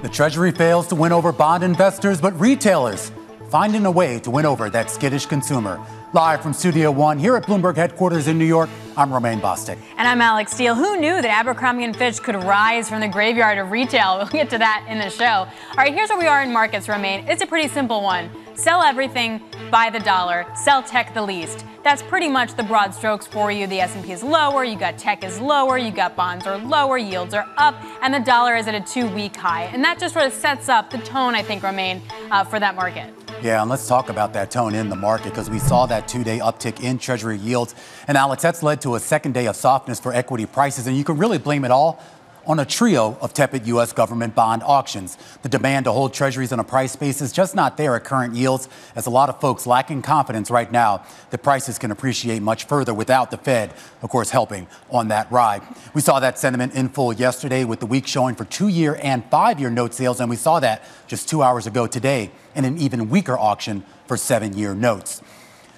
The Treasury fails to win over bond investors, but retailers finding a way to win over that skittish consumer. Live from Studio One here at Bloomberg headquarters in New York, I'm Romaine Bostick. And I'm Alex Steele. Who knew that Abercrombie Fitch could rise from the graveyard of retail? We'll get to that in the show. All right, here's where we are in markets, Romaine. It's a pretty simple one. Sell everything, buy the dollar, sell tech the least. That's pretty much the broad strokes for you. The S&P is lower, you got tech is lower, you got bonds are lower, yields are up, and the dollar is at a 2-week high. And that just sort of sets up the tone, I think, Romaine, for that market. Yeah, and let's talk about that tone in the market because we saw that 2-day uptick in Treasury yields. And Alex, that's led to a second day of softness for equity prices. And you can really blame it all on a trio of tepid U.S. government bond auctions. The demand to hold treasuries on a price base is just not there at current yields, as a lot of folks lacking confidence right now that prices can appreciate much further without the Fed, of course, helping on that ride. We saw that sentiment in full yesterday with the week showing for 2-year and 5-year note sales, and we saw that just 2 hours ago today in an even weaker auction for 7-year notes.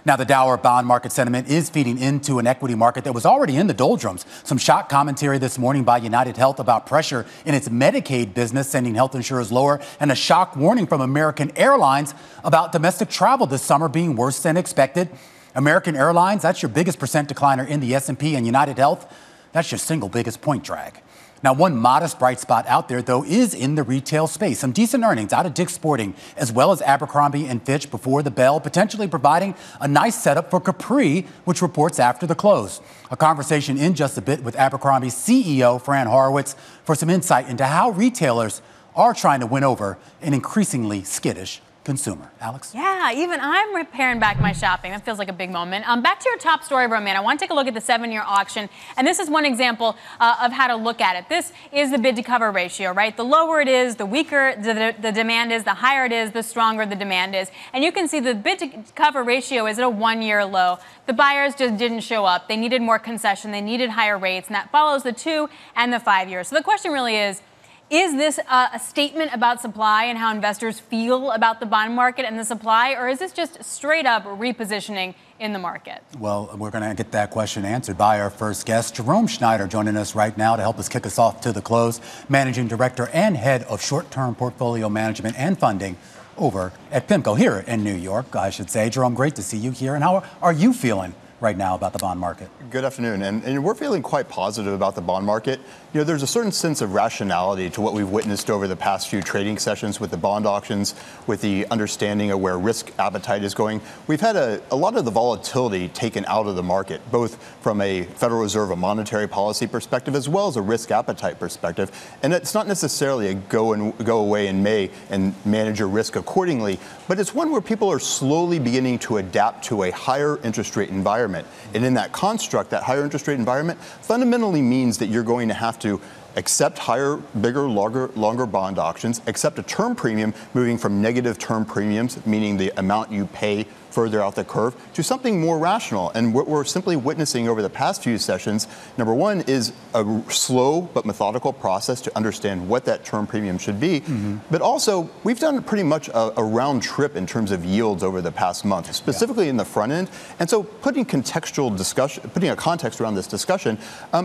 Now, the dour bond market sentiment is feeding into an equity market that was already in the doldrums. Some shock commentary this morning by UnitedHealth about pressure in its Medicaid business, sending health insurers lower, and a shock warning from American Airlines about domestic travel this summer being worse than expected. American Airlines, that's your biggest percent decliner in the S&P, and UnitedHealth, that's your single biggest point drag. Now, one modest bright spot out there, though, is in the retail space. Some decent earnings out of Dick's Sporting, as well as Abercrombie and Fitch before the bell, potentially providing a nice setup for Capri, which reports after the close. A conversation in just a bit with Abercrombie's CEO, Fran Horowitz, for some insight into how retailers are trying to win over an increasingly skittish consumer. Alex? Yeah, even I'm paring back my shopping. That feels like a big moment. Back to your top story, Romaine. I want to take a look at the 7-year auction. And this is one example of how to look at it. This is the bid to cover ratio, right? The lower it is, the weaker the demand is, the higher it is, the stronger the demand is. And you can see the bid to cover ratio is at a 1-year low. The buyers just didn't show up. They needed more concession. They needed higher rates. And that follows the 2 and the 5 years. So the question really is this a statement about supply and how investors feel about the bond market and the supply, or is this just straight up repositioning in the market? Well, we're going to get that question answered by our first guest, Jerome Schneider, joining us right now to help us kick us off to the close, Managing Director and Head of Short-Term Portfolio Management and Funding over at Pimco here in New York, I should say. Jerome, great to see you here. And how are you feeling right now about the bond market? Good afternoon. And we're feeling quite positive about the bond market. You know, there's a certain sense of rationality to what we've witnessed over the past few trading sessions with the bond auctions, with the understanding of where risk appetite is going. We've had a lot of the volatility taken out of the market, both from a Federal Reserve, a monetary policy perspective, as well as a risk appetite perspective. And it's not necessarily a go away in May and manage your risk accordingly, but it's one where people are slowly beginning to adapt to a higher interest rate environment. And in that construct, that higher interest rate environment fundamentally means that you're going to have to accept higher, bigger, longer bond auctions, accept a term premium moving from negative term premiums, meaning the amount you pay further out the curve, to something more rational. And what we're simply witnessing over the past few sessions, number one, is a slow but methodical process to understand what that term premium should be. Mm-hmm. But also, we've done pretty much a round trip in terms of yields over the past month, specifically in the front end. And so putting a context around this discussion,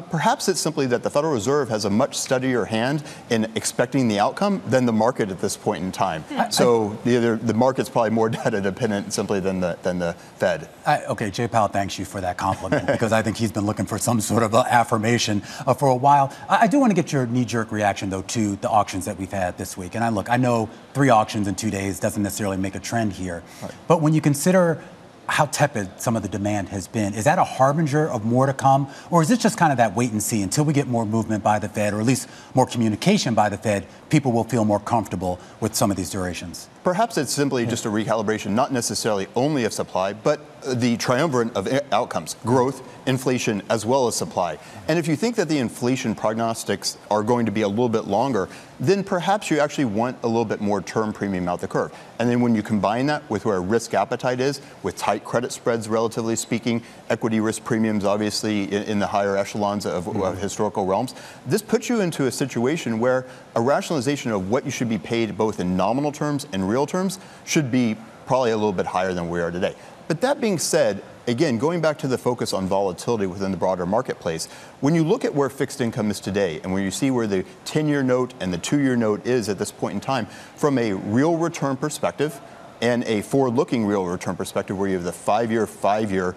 perhaps it's simply that the Federal Reserve has a much steadier hand in expecting the outcome than the market at this point in time. So the market's probably more data dependent simply than the Fed. Okay, Jay Powell thanks you for that compliment because I think he's been looking for some sort of affirmation for a while. I do want to get your knee-jerk reaction, though, to the auctions that we've had this week. And I know 3 auctions in 2 days doesn't necessarily make a trend here. Right. But when you consider how tepid some of the demand has been, is that a harbinger of more to come? Or is it just kind of that wait and see until we get more movement by the Fed, or at least more communication by the Fed, people will feel more comfortable with some of these durations? Perhaps it's simply just a recalibration, not necessarily only of supply, but the triumvirate of outcomes, growth, inflation, as well as supply. And if you think that the inflation prognostics are going to be a little bit longer, then perhaps you actually want a little bit more term premium out the curve. And then when you combine that with where risk appetite is, with tight credit spreads, relatively speaking, equity risk premiums, obviously in the higher echelons of historical realms, this puts you into a situation where a rationalization of what you should be paid both in nominal terms and real terms should be probably a little bit higher than we are today. But that being said, again, going back to the focus on volatility within the broader marketplace, when you look at where fixed income is today and when you see where the 10-year note and the 2-year note is at this point in time, from a real return perspective and a forward-looking real return perspective where you have the 5-year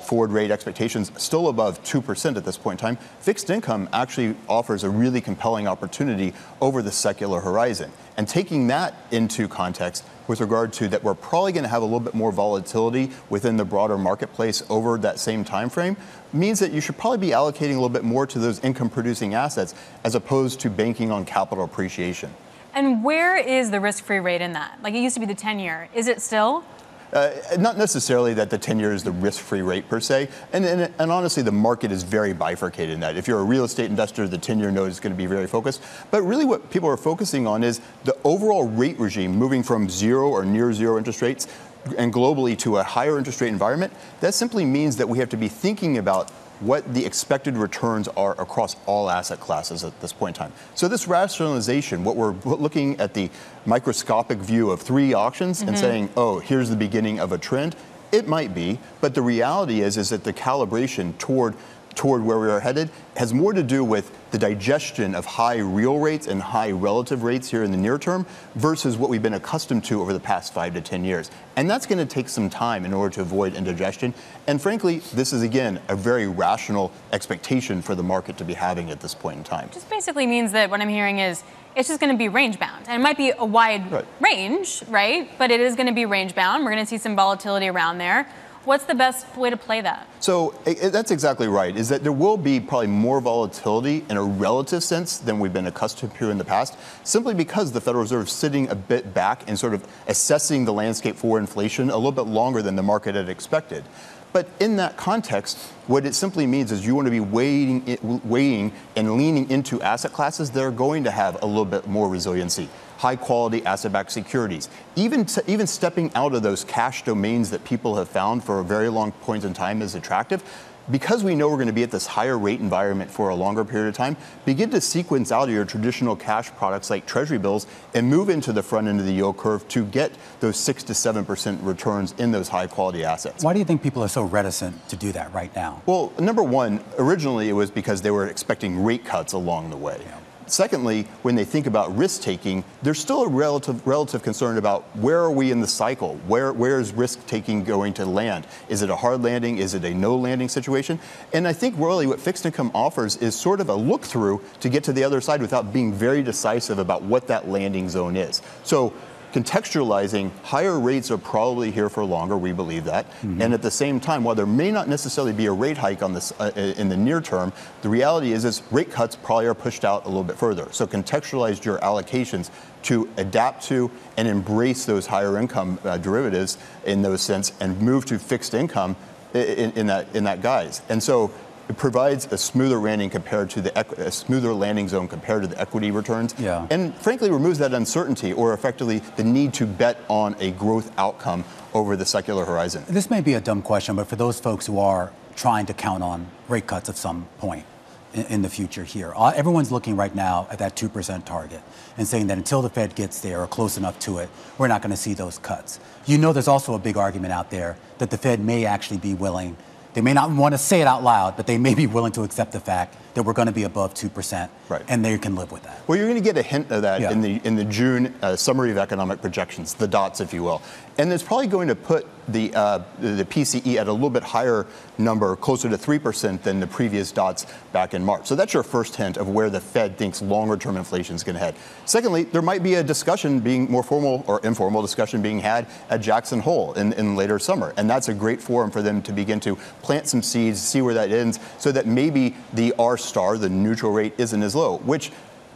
forward rate expectations still above 2% at this point in time, fixed income actually offers a really compelling opportunity over the secular horizon. And taking that into context with regard to that we're probably going to have a little bit more volatility within the broader marketplace over that same time frame means that you should probably be allocating a little bit more to those income producing assets as opposed to banking on capital appreciation. And where is the risk-free rate in that? Like it used to be the 10-year. Is it still? Not necessarily that the 10-year is the risk-free rate per se, and honestly the market is very bifurcated in that. If you're a real estate investor, the 10-year note is going to be very focused, but really what people are focusing on is the overall rate regime moving from zero or near zero interest rates and globally to a higher interest rate environment. That simply means that we have to be thinking about what the expected returns are across all asset classes at this point in time. So this rationalization, what we're looking at the microscopic view of 3 auctions and saying, oh, here's the beginning of a trend, it might be, but the reality is that the calibration toward where we are headed has more to do with the digestion of high real rates and high relative rates here in the near term versus what we've been accustomed to over the past 5 to 10 years. And that's going to take some time in order to avoid indigestion. And frankly, this is, again, a very rational expectation for the market to be having at this point in time. Just basically means that what I'm hearing is it's just going to be range bound. And it might be a wide range, right? But it is going to be range bound. We're going to see some volatility around there. What's the best way to play that? So that's exactly right, is that there will be probably more volatility in a relative sense than we've been accustomed to in the past, simply because the Federal Reserve is sitting a bit back and sort of assessing the landscape for inflation a little bit longer than the market had expected. But in that context, what it simply means is you want to be weighing and leaning into asset classes that are going to have a little bit more resiliency. High-quality asset-backed securities, even stepping out of those cash domains that people have found for a very long point in time as attractive, because we know we're going to be at this higher rate environment for a longer period of time, begin to sequence out of your traditional cash products like Treasury bills and move into the front end of the yield curve to get those 6 to 7% returns in those high-quality assets. Why do you think people are so reticent to do that right now? Well, number one, originally it was because they were expecting rate cuts along the way. Yeah. Secondly, when they think about risk-taking, there's still a relative concern about where are we in the cycle? Where is risk-taking going to land? Is it a hard landing? Is it a no-landing situation? And I think really what fixed income offers is sort of a look-through to get to the other side without being very decisive about what that landing zone is. So contextualizing, higher rates are probably here for longer, we believe that. And at the same time, while there may not necessarily be a rate hike on this in the near term, the reality is rate cuts probably are pushed out a little bit further. So contextualize your allocations to adapt to and embrace those higher income derivatives in those sense and move to fixed income in that guise. And so it provides a smoother landing compared to a smoother landing zone compared to the equity returns, and frankly removes that uncertainty or effectively the need to bet on a growth outcome over the secular horizon. This may be a dumb question, but for those folks who are trying to count on rate cuts at some point in the future here, everyone's looking right now at that 2% target and saying that until the Fed gets there or close enough to it, we're not going to see those cuts. You know, there's also a big argument out there that the Fed may actually be willing. They may not want to say it out loud, but they may be willing to accept the fact that we're going to be above 2%, and they can live with that. Well, you're going to get a hint of that in the June summary of economic projections, the dots, if you will. And it's probably going to put the PCE at a little bit higher number, closer to 3% than the previous dots back in March. So that's your first hint of where the Fed thinks longer-term inflation is going to head. Secondly, there might be a discussion being more formal or informal discussion being had at Jackson Hole in later summer. And that's a great forum for them to begin to plant some seeds, see where that ends, so that maybe the R-star, the neutral rate, isn't as low, which,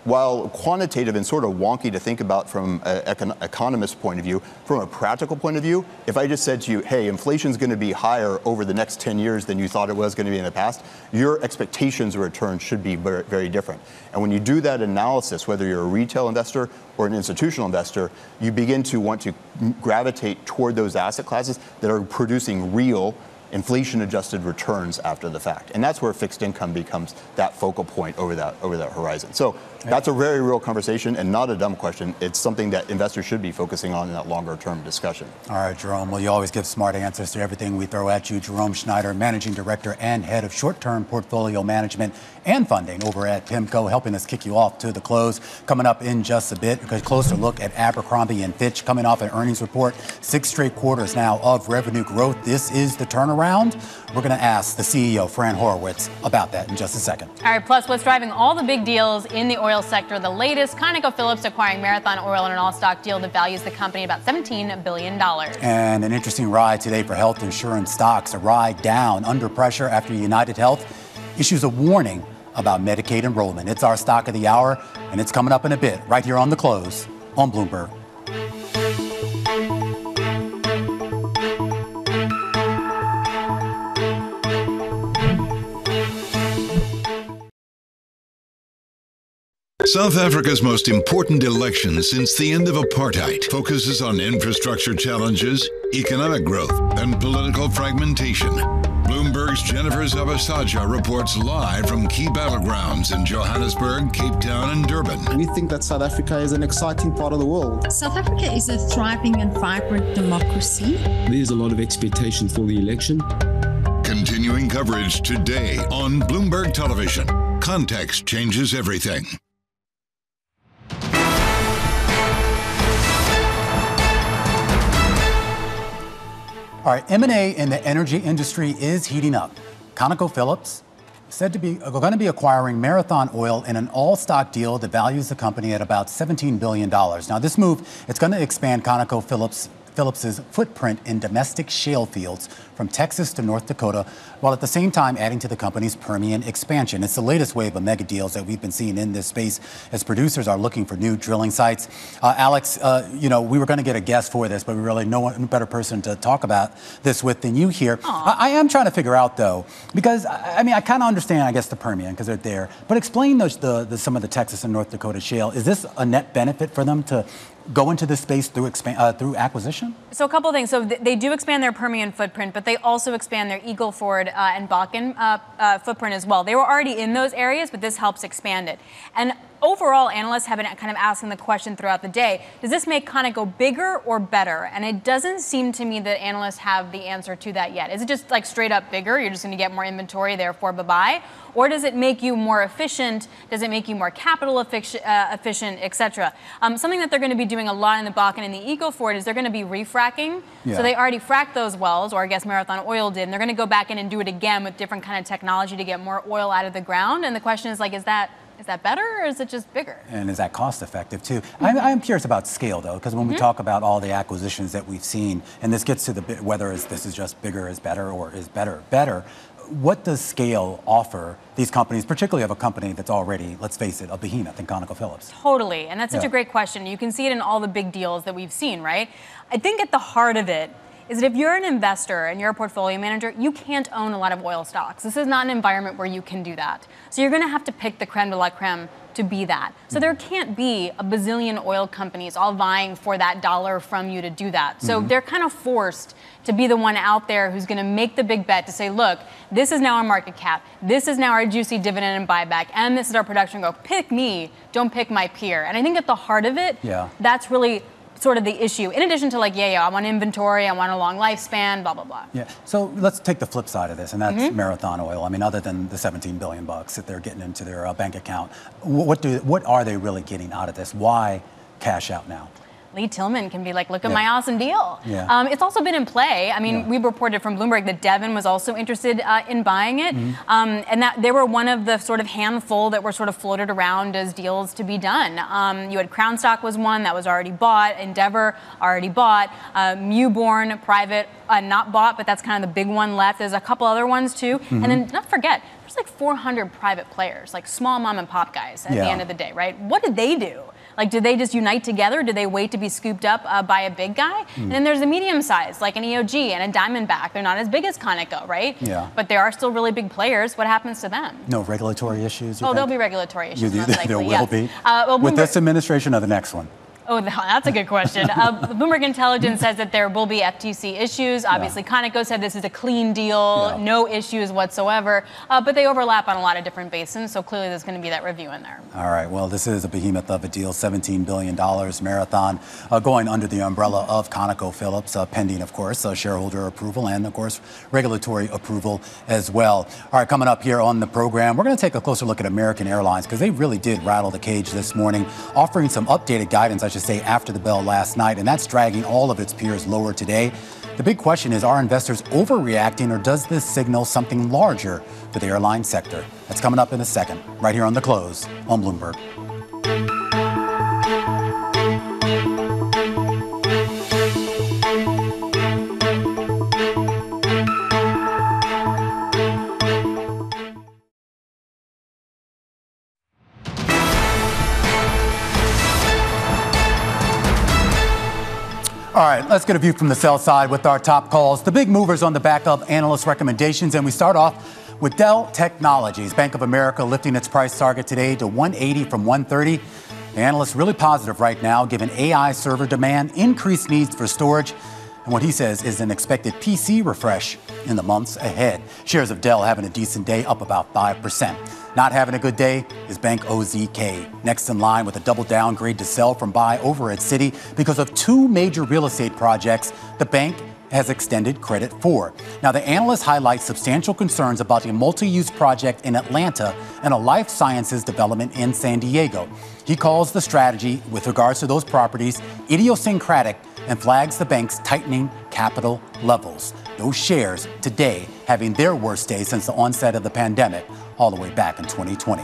while quantitative and sort of wonky to think about from an economist's point of view, from a practical point of view, if I just said to you, hey, inflation's going to be higher over the next 10 years than you thought it was going to be in the past, your expectations of return should be very, very different. And when you do that analysis, whether you're a retail investor or an institutional investor, you begin to want to gravitate toward those asset classes that are producing real inflation-adjusted returns after the fact. And that's where fixed income becomes that focal point over that horizon. So That's a very real conversation and not a dumb question. It's something that investors should be focusing on in that longer term discussion. All right, Jerome. Well, you always give smart answers to everything we throw at you. Jerome Schneider, Managing Director and Head of Short-Term Portfolio Management and Funding over at Pimco, helping us kick you off to the close. Coming up in just a bit, a closer look at Abercrombie and Fitch coming off an earnings report. 6 straight quarters now of revenue growth. This is the turnaround. We're going to ask the CEO, Fran Horowitz, about that in just a second. All right, plus what's driving all the big deals in the oil sector. The latest, ConocoPhillips acquiring Marathon Oil in an all-stock deal that values the company about $17 billion. And an interesting ride today for health insurance stocks. A ride down under pressure after United Health issues a warning about Medicaid enrollment. It's our stock of the hour, and it's coming up in a bit right here on The Close on Bloomberg. South Africa's most important election since the end of apartheid focuses on infrastructure challenges, economic growth, and political fragmentation. Bloomberg's Jennifer Zabasaja reports live from key battlegrounds in Johannesburg, Cape Town, and Durban. We think that South Africa is an exciting part of the world. South Africa is a thriving and vibrant democracy. There's a lot of expectation for the election. Continuing coverage today on Bloomberg Television. Context changes everything. All right, M&A in the energy industry is heating up. ConocoPhillips said to be going to be acquiring Marathon Oil in an all-stock deal that values the company at about $17 billion. Now, this move, it's going to expand ConocoPhillips's footprint in domestic shale fields from Texas to North Dakota, while at the same time adding to the company's Permian expansion. It's the latest wave of mega deals that we've been seeing in this space as producers are looking for new drilling sites. Alex, we were going to get a guest for this, but we really no better person to talk about this with than you here. I am trying to figure out, though, because, I kind of understand, I guess, the Permian because they're there, but explain some of the Texas and North Dakota shale. Is this a net benefit for them to go into this space through acquisition? So a couple of things. So they do expand their Permian footprint, but they also expand their Eagle Ford and Bakken footprint as well. They were already in those areas, but this helps expand it. And overall, analysts have been kind of asking the question throughout the day, does this make Conoco bigger or better? And it doesn't seem to me that analysts have the answer to that yet. Is it just like straight up bigger? You're just going to get more inventory, therefore bye-bye? Or does it make you more efficient? Does it make you more capital efficient, et cetera? Something that they're going to be doing a lot in the Bakken and the Eagle Ford is they're going to be refracking. Yeah. So they already fracked those wells, or I guess Marathon Oil did, and they're going to go back in and do it again with different kind of technology to get more oil out of the ground. And the question is, like, is that better, or is it just bigger? And is that cost effective too? I'm curious about scale, though, because when we talk about all the acquisitions that we've seen, and this gets to whether this is just bigger is better or is better, what does scale offer these companies, particularly of a company that's already, let's face it, a behemoth in ConocoPhillips? Totally, and that's such a great question. You can see it in all the big deals that we've seen, right? I think at the heart of it is that if you're an investor and you're a portfolio manager, you can't own a lot of oil stocks. This is not an environment where you can do that. So you're going to have to pick the creme de la creme to be that. So there can't be a bazillion oil companies all vying for that dollar from you to do that. So they're kind of forced to be the one out there who's going to make the big bet to say, look, this is now our market cap, this is now our juicy dividend and buyback, and this is our production growth. Pick me, don't pick my peer. And I think at the heart of it, that's really sort of the issue. In addition to I want inventory, I want a long lifespan, blah, blah, blah. Yeah, so let's take the flip side of this, and that's Marathon Oil. Other than the $17 billion that they're getting into their bank account, what are they really getting out of this? Why cash out now? Lee Tillman can be like, look at my awesome deal. Yeah. It's also been in play. We reported from Bloomberg that Devon was also interested in buying it. And that they were one of the sort of handful that were sort of floated around as deals to be done. You had Crown Stock was one that was already bought. Endeavor already bought. Mewbourne, private, not bought, but that's kind of the big one left. There's a couple other ones too. And then not forget, there's like 400 private players, like small mom and pop guys at the end of the day, right? What did they do? Like, do they just unite together? Do they wait to be scooped up by a big guy? And then there's a medium size, like an EOG and a Diamondback. They're not as big as Conoco, right? Yeah. But they are still really big players. What happens to them? No regulatory issues? There'll be regulatory issues. There will be? With this administration or the next one? Oh, that's a good question. Bloomberg Intelligence says that there will be FTC issues. Obviously, Conoco said this is a clean deal, no issues whatsoever. But they overlap on a lot of different basins, so clearly there's going to be that review in there. All right. Well, this is a behemoth of a deal, $17 billion Marathon, going under the umbrella of ConocoPhillips, pending, of course, shareholder approval and, of course, regulatory approval as well. All right, coming up here on the program, we're going to take a closer look at American Airlines because they really did rattle the cage this morning, offering some updated guidance, I should say, after the bell last night, and that's dragging all of its peers lower today. The big question is, are investors overreacting, or does this signal something larger for the airline sector? That's coming up in a second, right here on The Close on Bloomberg. All right, let's get a view from the sell side with our top calls. The big movers on the back of analyst recommendations, and we start off with Dell Technologies. Bank of America lifting its price target today to 180 from 130. The analysts really positive right now, given AI server demand, increased needs for storage, and what he says is an expected PC refresh in the months ahead. Shares of Dell having a decent day, up about 5%. Not having a good day is Bank OZK. Next in line with a double downgrade to sell from buy over at Citi because of two major real estate projects the bank has extended credit for. Now, the analyst highlights substantial concerns about a multi-use project in Atlanta and a life sciences development in San Diego. He calls the strategy with regards to those properties idiosyncratic and flags the bank's tightening capital levels. Those shares today having their worst day since the onset of the pandemic, all the way back in 2020.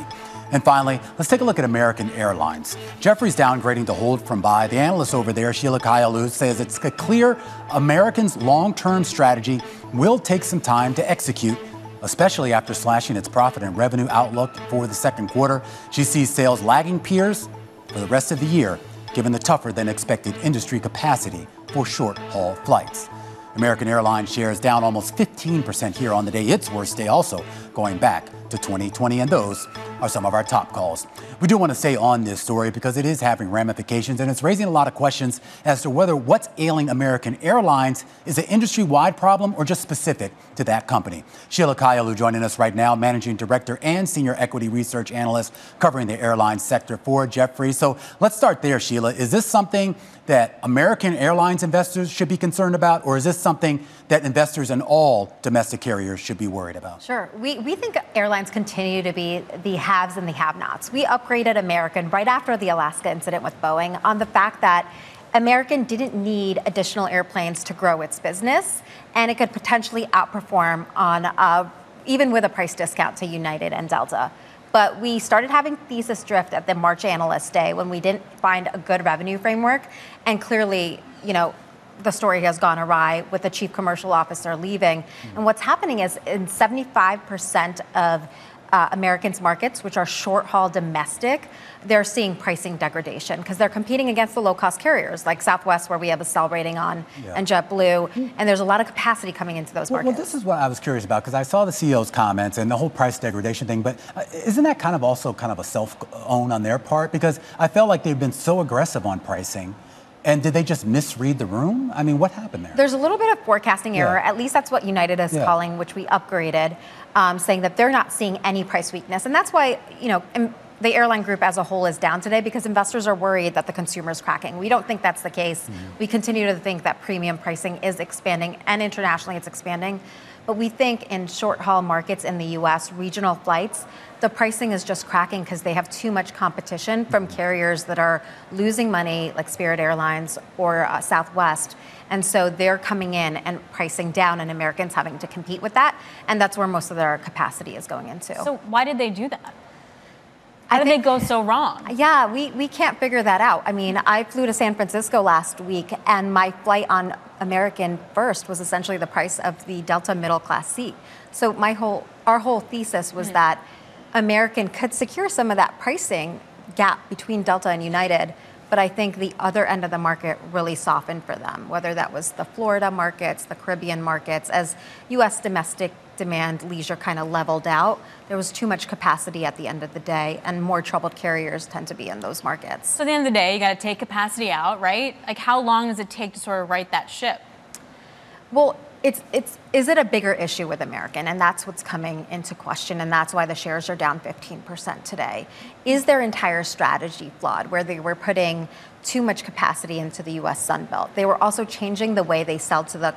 And finally, let's take a look at American Airlines. Jefferies downgrading to hold from buy. The analyst over there, Sheila Kahyaoglu, says it's clear American's long-term strategy will take some time to execute, especially after slashing its profit and revenue outlook for the second quarter. She sees sales lagging peers for the rest of the year, given the tougher than expected industry capacity for short-haul flights. American Airlines shares down almost 15% here on the day, its worst day also, going back to 2020. And those are some of our top calls. We do want to stay on this story because it is having ramifications, and it's raising a lot of questions as to whether what's ailing American Airlines is an industry-wide problem or just specific to that company. Sheila Kahyaoglu joining us right now, Managing Director and Senior Equity Research Analyst covering the airline sector for Jefferies. So let's start there, Sheila. Is this something that American Airlines investors should be concerned about, or is this something that investors in all domestic carriers should be worried about? Sure. We think airlines continue to be the haves and the have-nots. We upgraded American right after the Alaska incident with Boeing on the fact that American didn't need additional airplanes to grow its business, and it could potentially outperform on even with a price discount to United and Delta. But we started having thesis drift at the March Analyst Day when we didn't find a good revenue framework. And clearly, the story has gone awry with the chief commercial officer leaving. And what's happening is in 75% of Americans' markets, which are short-haul domestic, they're seeing pricing degradation because they're competing against the low-cost carriers like Southwest, where we have a sell rating on, and JetBlue, and there's a lot of capacity coming into those markets. Well, this is what I was curious about because I saw the CEO's comments and the whole price degradation thing, but isn't that also a self-own on their part? Because I felt like they've been so aggressive on pricing. And did they just misread the room? I mean, what happened there? There's a little bit of forecasting error. At least that's what United is calling, which we upgraded, saying that they're not seeing any price weakness. And that's why, the airline group as a whole is down today because investors are worried that the consumer is cracking. We don't think that's the case. We continue to think that premium pricing is expanding, and internationally it's expanding. But we think in short-haul markets in the U.S., regional flights, the pricing is just cracking because they have too much competition from carriers that are losing money, like Spirit Airlines or Southwest. And so they're coming in and pricing down, and Americans having to compete with that. And that's where most of their capacity is going into. So why did they do that? How did they go so wrong? Yeah, we can't figure that out. I mean, I flew to San Francisco last week, and my flight on American First was essentially the price of the Delta middle class seat. So our whole thesis was that American could secure some of that pricing gap between Delta and United but I think the other end of the market really softened for them, whether that was the Florida markets, the Caribbean markets, as U.S. domestic demand leisure kind of leveled out. There was too much capacity at the end of the day, and more troubled carriers tend to be in those markets. So at the end of the day, you got to take capacity out, right? Like, how long does it take to sort of right that ship? Well, is it a bigger issue with American? And that's what's coming into question, and that's why the shares are down 15% today. Is their entire strategy flawed, where they were putting too much capacity into the U.S. Sunbelt? They were also changing the way they sell to the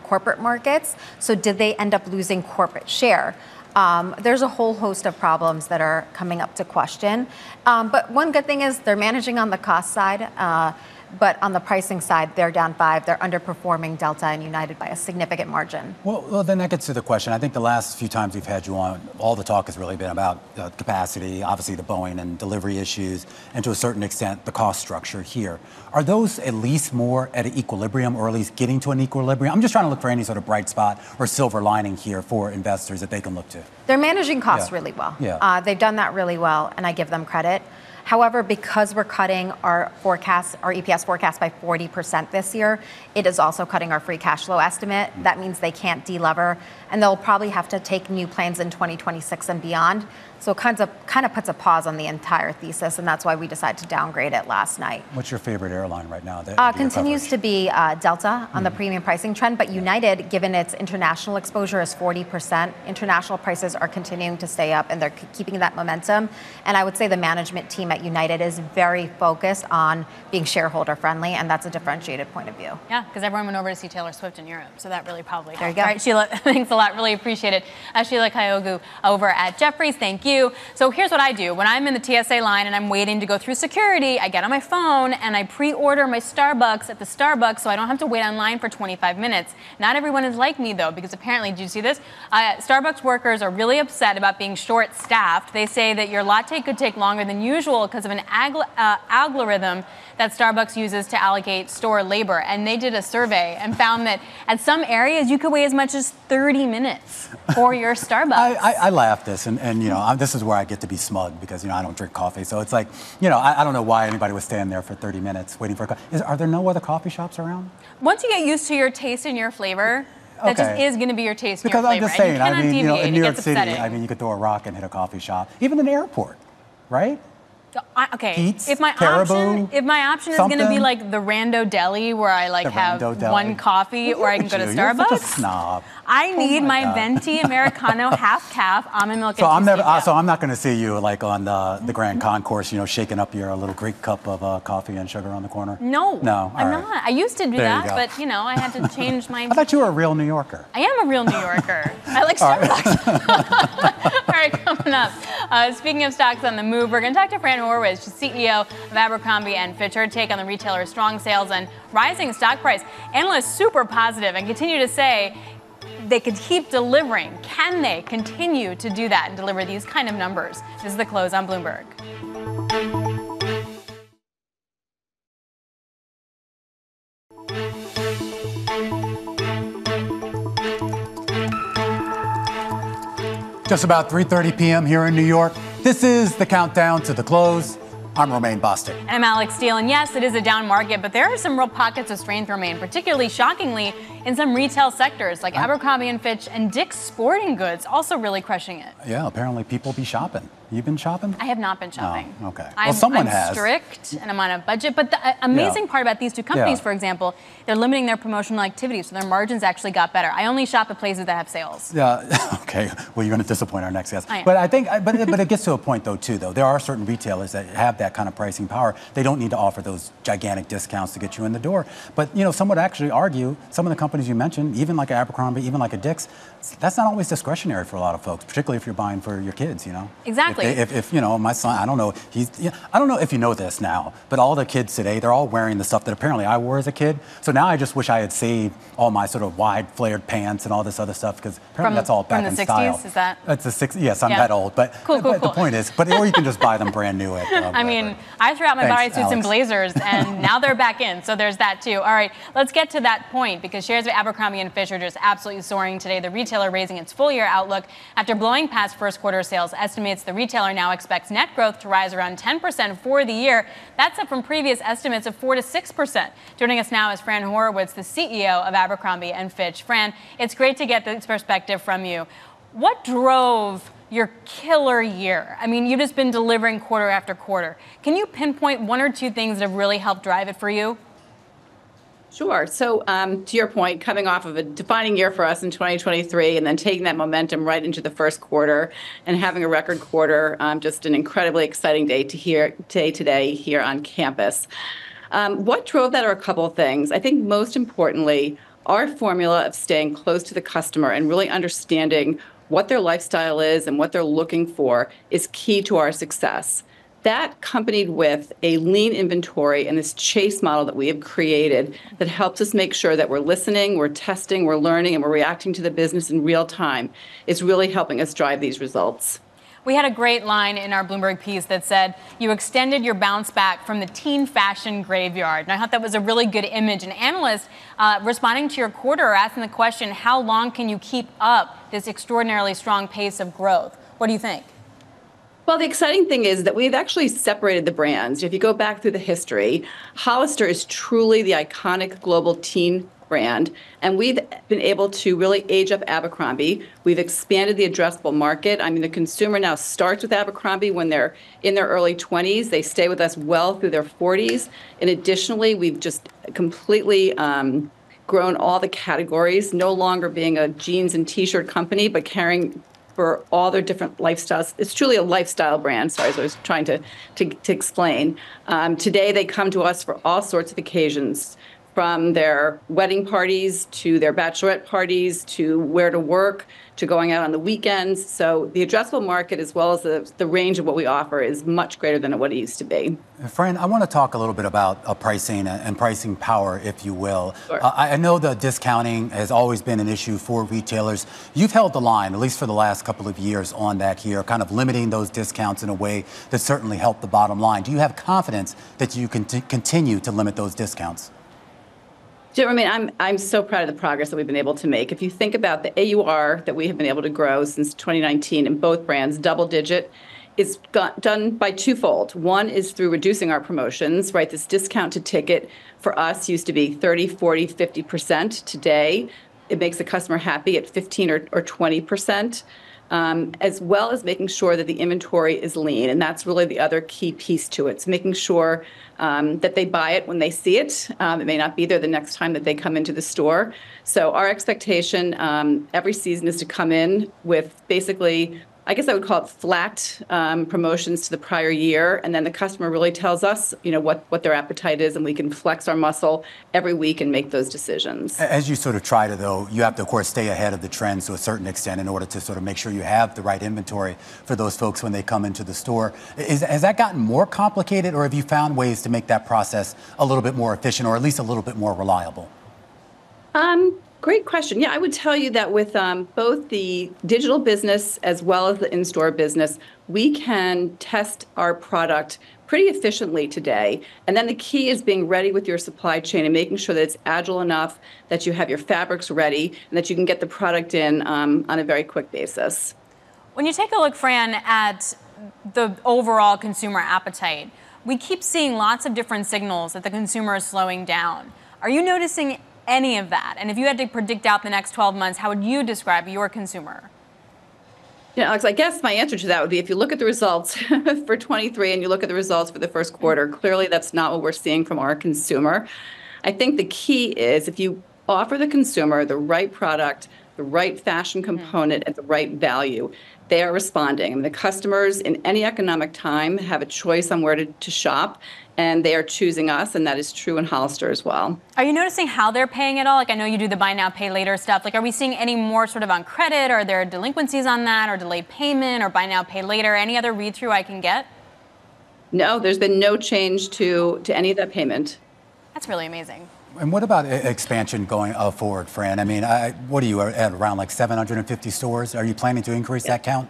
corporate markets. So did they end up losing corporate share? There's a whole host of problems that are coming up to question. But one good thing is they're managing on the cost side. But on the pricing side, they're down 5. They're underperforming Delta and United by a significant margin. Well, then that gets to the question. I think the last few times we've had you on, all the talk has really been about capacity, obviously the Boeing and delivery issues, and to a certain extent, the cost structure here. Are those at least more at an equilibrium, or at least getting to an equilibrium? I'm just trying to look for any sort of bright spot or silver lining here for investors that they can look to. They're managing costs really well. Yeah. They've done that really well, and I give them credit. However, because we're cutting our EPS forecast by 40% this year, it is also cutting our free cash flow estimate. That means they can't delever, and they'll probably have to take new planes in 2026 and beyond. So it kind of puts a pause on the entire thesis, and that's why we decided to downgrade it last night. What's your favorite airline right now? Continues to be Delta on the premium pricing trend, but United, given its international exposure, is 40%. International prices are continuing to stay up, and they're keeping that momentum. And I would say the management team at United is very focused on being shareholder friendly, and that's a differentiated point of view. Yeah, because everyone went over to see Taylor Swift in Europe, so that really probably helped. There you go. All right, Sheila, thanks a lot. Really appreciate it. Sheila Kyogu over at Jefferies, thank you. So here's what I do. When I'm in the TSA line and I'm waiting to go through security, I get on my phone and I pre-order my Starbucks at the Starbucks so I don't have to wait online for 25 minutes. Not everyone is like me, though, because apparently, did you see this? Starbucks workers are really upset about being short-staffed. They say that your latte could take longer than usual because of an algorithm that Starbucks uses to allocate store labor. And they did a survey and found that at some areas you could wait as much as 30 minutes for your Starbucks. I laugh this, and you know, this is where I get to be smug because, you know, I don't drink coffee. So it's like, you know, I don't know why anybody would stand there for 30 minutes waiting for a coffee. Are there no other coffee shops around? Once you get used to your taste and your flavor, that just is going to be your taste and your flavor. Because I'm just saying, I mean, you know, in New York City, I mean, you could throw a rock and hit a coffee shop, even an airport, right? Okay, Pete's, if my option is going to be like the Rando Deli where I like have one coffee, or I can go to Starbucks. You're such a snob. I need my venti Americano half calf almond milk. So I'm not going to see you like on the Grand Concourse, you know, shaking up your little Greek cup of coffee and sugar on the corner. No, I'm right. not. I used to do that, but you know, I had to change my. I thought you were a real New Yorker. I am a real New Yorker. I like Starbucks. All right, coming up. Speaking of stocks on the move, we're going to talk to Fran Horowitz, she's CEO of Abercrombie & Fitch. Her take on the retailer's strong sales and rising stock price. Analysts super positive and continue to say they could keep delivering. Can they continue to do that and deliver these kind of numbers? This is The Close on Bloomberg. Just about 3:30 p.m. here in New York. This is the countdown to the close. I'm Romaine Bostick. And I'm Alex Steele. And yes, it is a down market, but there are some real pockets of strength, Romaine, particularly shockingly in some retail sectors like Abercrombie & Fitch and Dick's Sporting Goods, also really crushing it. Yeah, apparently people be shopping. You've been shopping? I have not been shopping. Oh, okay. I'm has. Strict and I'm on a budget. But the amazing part about these two companies, for example, they're limiting their promotional activity, so their margins actually got better. I only shop at places that have sales. Yeah. Okay. Well, you're going to disappoint our next guest. I am. But I think, but it gets to a point though, too. Though there are certain retailers that have that kind of pricing power. They don't need to offer those gigantic discounts to get you in the door. But you know, some would actually argue some of the companies you mentioned, even like Abercrombie, even like a Dick's, that's not always discretionary for a lot of folks, particularly if you're buying for your kids. You know. Exactly. If you know, my son, I don't know if you know this now, but all the kids today, they're all wearing the stuff that apparently I wore as a kid. So now I just wish I had saved all my sort of wide flared pants and all this other stuff because apparently that's all back in style. From the 60s, is that? It's the 60s. Yes, I'm that old. But cool. The point is, or you can just buy them brand new. I mean, I threw out my bodysuits and blazers, and now they're back in. So there's that too. All right, let's get to that point because shares of Abercrombie & Fitch are just absolutely soaring today. The retailer raising its full-year outlook after blowing past first quarter sales estimates. The retailer now expects net growth to rise around 10% for the year. That's up from previous estimates of 4 to 6%. Joining us now is Fran Horowitz, the CEO of Abercrombie & Fitch. Fran, it's great to get this perspective from you. What drove your killer year? I mean, you've just been delivering quarter after quarter. Can you pinpoint one or two things that have really helped drive it for you? Sure. So to your point, coming off of a defining year for us in 2023 and then taking that momentum right into the first quarter and having a record quarter, just an incredibly exciting day today here on campus. What drove that are a couple of things. I think most importantly, our formula of staying close to the customer and really understanding what their lifestyle is and what they're looking for is key to our success. That accompanied with a lean inventory and this chase model that we have created that helps us make sure that we're listening, we're testing, we're learning, and we're reacting to the business in real time is really helping us drive these results. We had a great line in our Bloomberg piece that said, you extended your bounce back from the teen fashion graveyard. And I thought that was a really good image. And analysts responding to your quarter are asking the question, how long can you keep up this extraordinarily strong pace of growth? What do you think? Well, the exciting thing is that we've actually separated the brands. If you go back through the history, Hollister is truly the iconic global teen brand, and we've been able to really age up Abercrombie. We've expanded the addressable market. I mean, the consumer now starts with Abercrombie when they're in their early 20s. They stay with us well through their 40s. And additionally, we've just completely grown all the categories, no longer being a jeans and T-shirt company, but carrying for all their different lifestyles. It's truly a lifestyle brand, sorry, as I was trying to explain. Today, they come to us for all sorts of occasions, from their wedding parties to their bachelorette parties to where to work to going out on the weekends. So the addressable market, as well as the range of what we offer, is much greater than what it used to be. Fran, I want to talk a little bit about pricing and pricing power, if you will. Sure. I know the discounting has always been an issue for retailers. You've held the line, at least for the last couple of years, on that here, kind of limiting those discounts in a way that certainly helped the bottom line. Do you have confidence that you can continue to limit those discounts? Jerome, I'm so proud of the progress that we've been able to make. If you think about the AUR that we have been able to grow since 2019 in both brands, double digit, is done by twofold. One is through reducing our promotions, right? This discount to ticket for us used to be 30, 40, 50%. Today, it makes the customer happy at 15 or 20%. As well as making sure that the inventory is lean. And that's really the other key piece to it. It's making sure that they buy it when they see it. It may not be there the next time that they come into the store. So our expectation every season is to come in with basically, I guess I would call it flat promotions to the prior year. And then the customer really tells us, what their appetite is, and we can flex our muscle every week and make those decisions. As you sort of try to, though, you have to, of course, stay ahead of the trends to a certain extent in order to sort of make sure you have the right inventory for those folks when they come into the store. Has that gotten more complicated, or have you found ways to make that process a little bit more efficient or at least a little bit more reliable? Great question. Yeah, I would tell you that with both the digital business as well as the in-store business, we can test our product pretty efficiently today. And then the key is being ready with your supply chain and making sure that it's agile enough that you have your fabrics ready and that you can get the product in on a very quick basis. When you take a look, Fran, at the overall consumer appetite, we keep seeing lots of different signals that the consumer is slowing down. Are you noticing any of that? And if you had to predict out the next 12 months, how would you describe your consumer? Alex, I guess my answer to that would be if you look at the results for 23 and you look at the results for the first quarter, clearly that's not what we're seeing from our consumer. I think the key is if you offer the consumer the right product, the right fashion component at the right value, they are responding. I mean, the customers in any economic time have a choice on where to shop, and they are choosing us, and that is true in Hollister as well. Are you noticing how they're paying it all? Like, I know you do the buy now, pay later stuff. Like, are we seeing any more sort of on credit? Are there delinquencies on that, or delayed payment, or buy now, pay later? Any other read-through I can get? No, there's been no change to any of that payment. That's really amazing. And what about expansion going forward, Fran? I mean, what are you at, around like 750 stores? Are you planning to increase that count?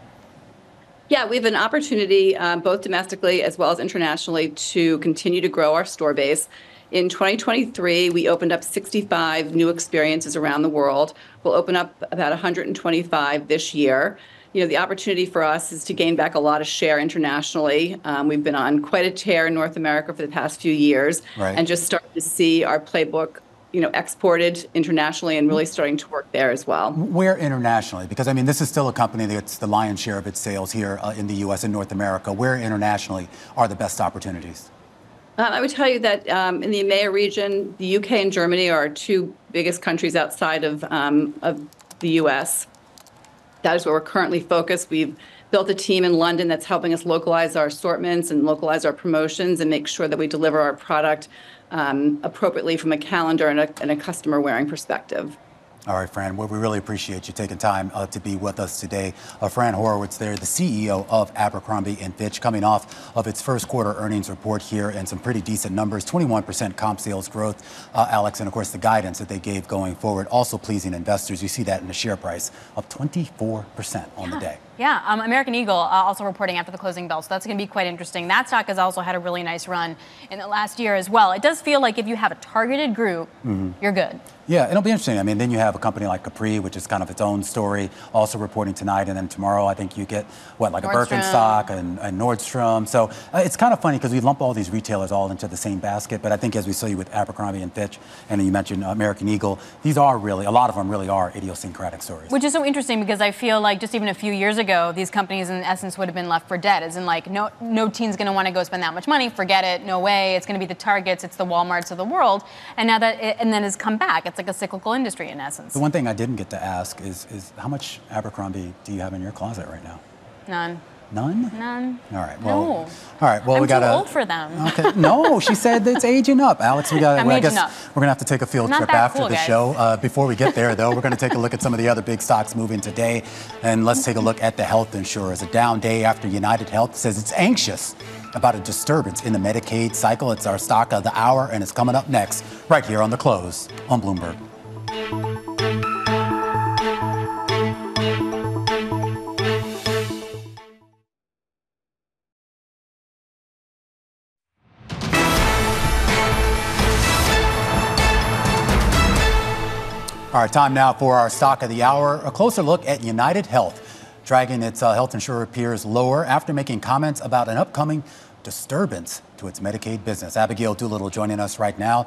Yeah, we have an opportunity both domestically as well as internationally to continue to grow our store base. In 2023, we opened up 65 new experiences around the world. We'll open up about 125 this year. the opportunity for us is to gain back a lot of share internationally. We've been on quite a tear in North America for the past few years, and just starting to see our playbook, exported internationally and really starting to work there as well. Where internationally? Because, this is still a company that's the lion's share of its sales here in the U.S. and North America. Where internationally are the best opportunities? I would tell you that in the EMEA region, the UK and Germany are our two biggest countries outside of the U.S. That is where we're currently focused. We've built a team in London that's helping us localize our assortments and localize our promotions and make sure that we deliver our product appropriately from a calendar and a customer wearing perspective. All right, Fran, well, we really appreciate you taking time to be with us today. Fran Horowitz there, the CEO of Abercrombie & Fitch, coming off of its first quarter earnings report here and some pretty decent numbers, 21% comp sales growth, Alex, and of course the guidance that they gave going forward, also pleasing investors. You see that in the share price, up 24% on the day. Yeah, American Eagle also reporting after the closing bell, so that's going to be quite interesting. That stock has also had a really nice run in the last year as well. It does feel like if you have a targeted group, you're good. Yeah, it'll be interesting. Then you have a company like Capri, which is kind of its own story, also reporting tonight, and then tomorrow I think you get, a Birkenstock and Nordstrom. So it's kind of funny because we lump all these retailers all into the same basket, but I think as we saw you with Abercrombie & Fitch, and you mentioned American Eagle, these are really, a lot of them really are idiosyncratic stories. Which is so interesting because I feel like just even a few years ago, these companies in essence would have been left for dead, as in no teen's going to want to go spend that much money, forget it, no way, it's going to be the Targets, it's the Walmarts of the world, and now that and then has come back. It's like a cyclical industry in essence. The one thing I didn't get to ask is how much Abercrombie do you have in your closet right now? None. None? None. All right. Well, no. All right. Well, I'm we got too old for them. Okay. No, she said it's aging up, Alex. I guess up. we're gonna have to take a field trip after the show. Before we get there, though, we're gonna take a look at some of the other big stocks moving today, and let's take a look at the health insurers. A down day after United Health says it's anxious about a disturbance in the Medicaid cycle. It's our stock of the hour, and it's coming up next, right here on The Close on Bloomberg. All right, time now for our stock of the hour. A closer look at United Health, dragging its health insurer peers lower after making comments about an upcoming disturbance to its Medicaid business. Abigail Doolittle joining us right now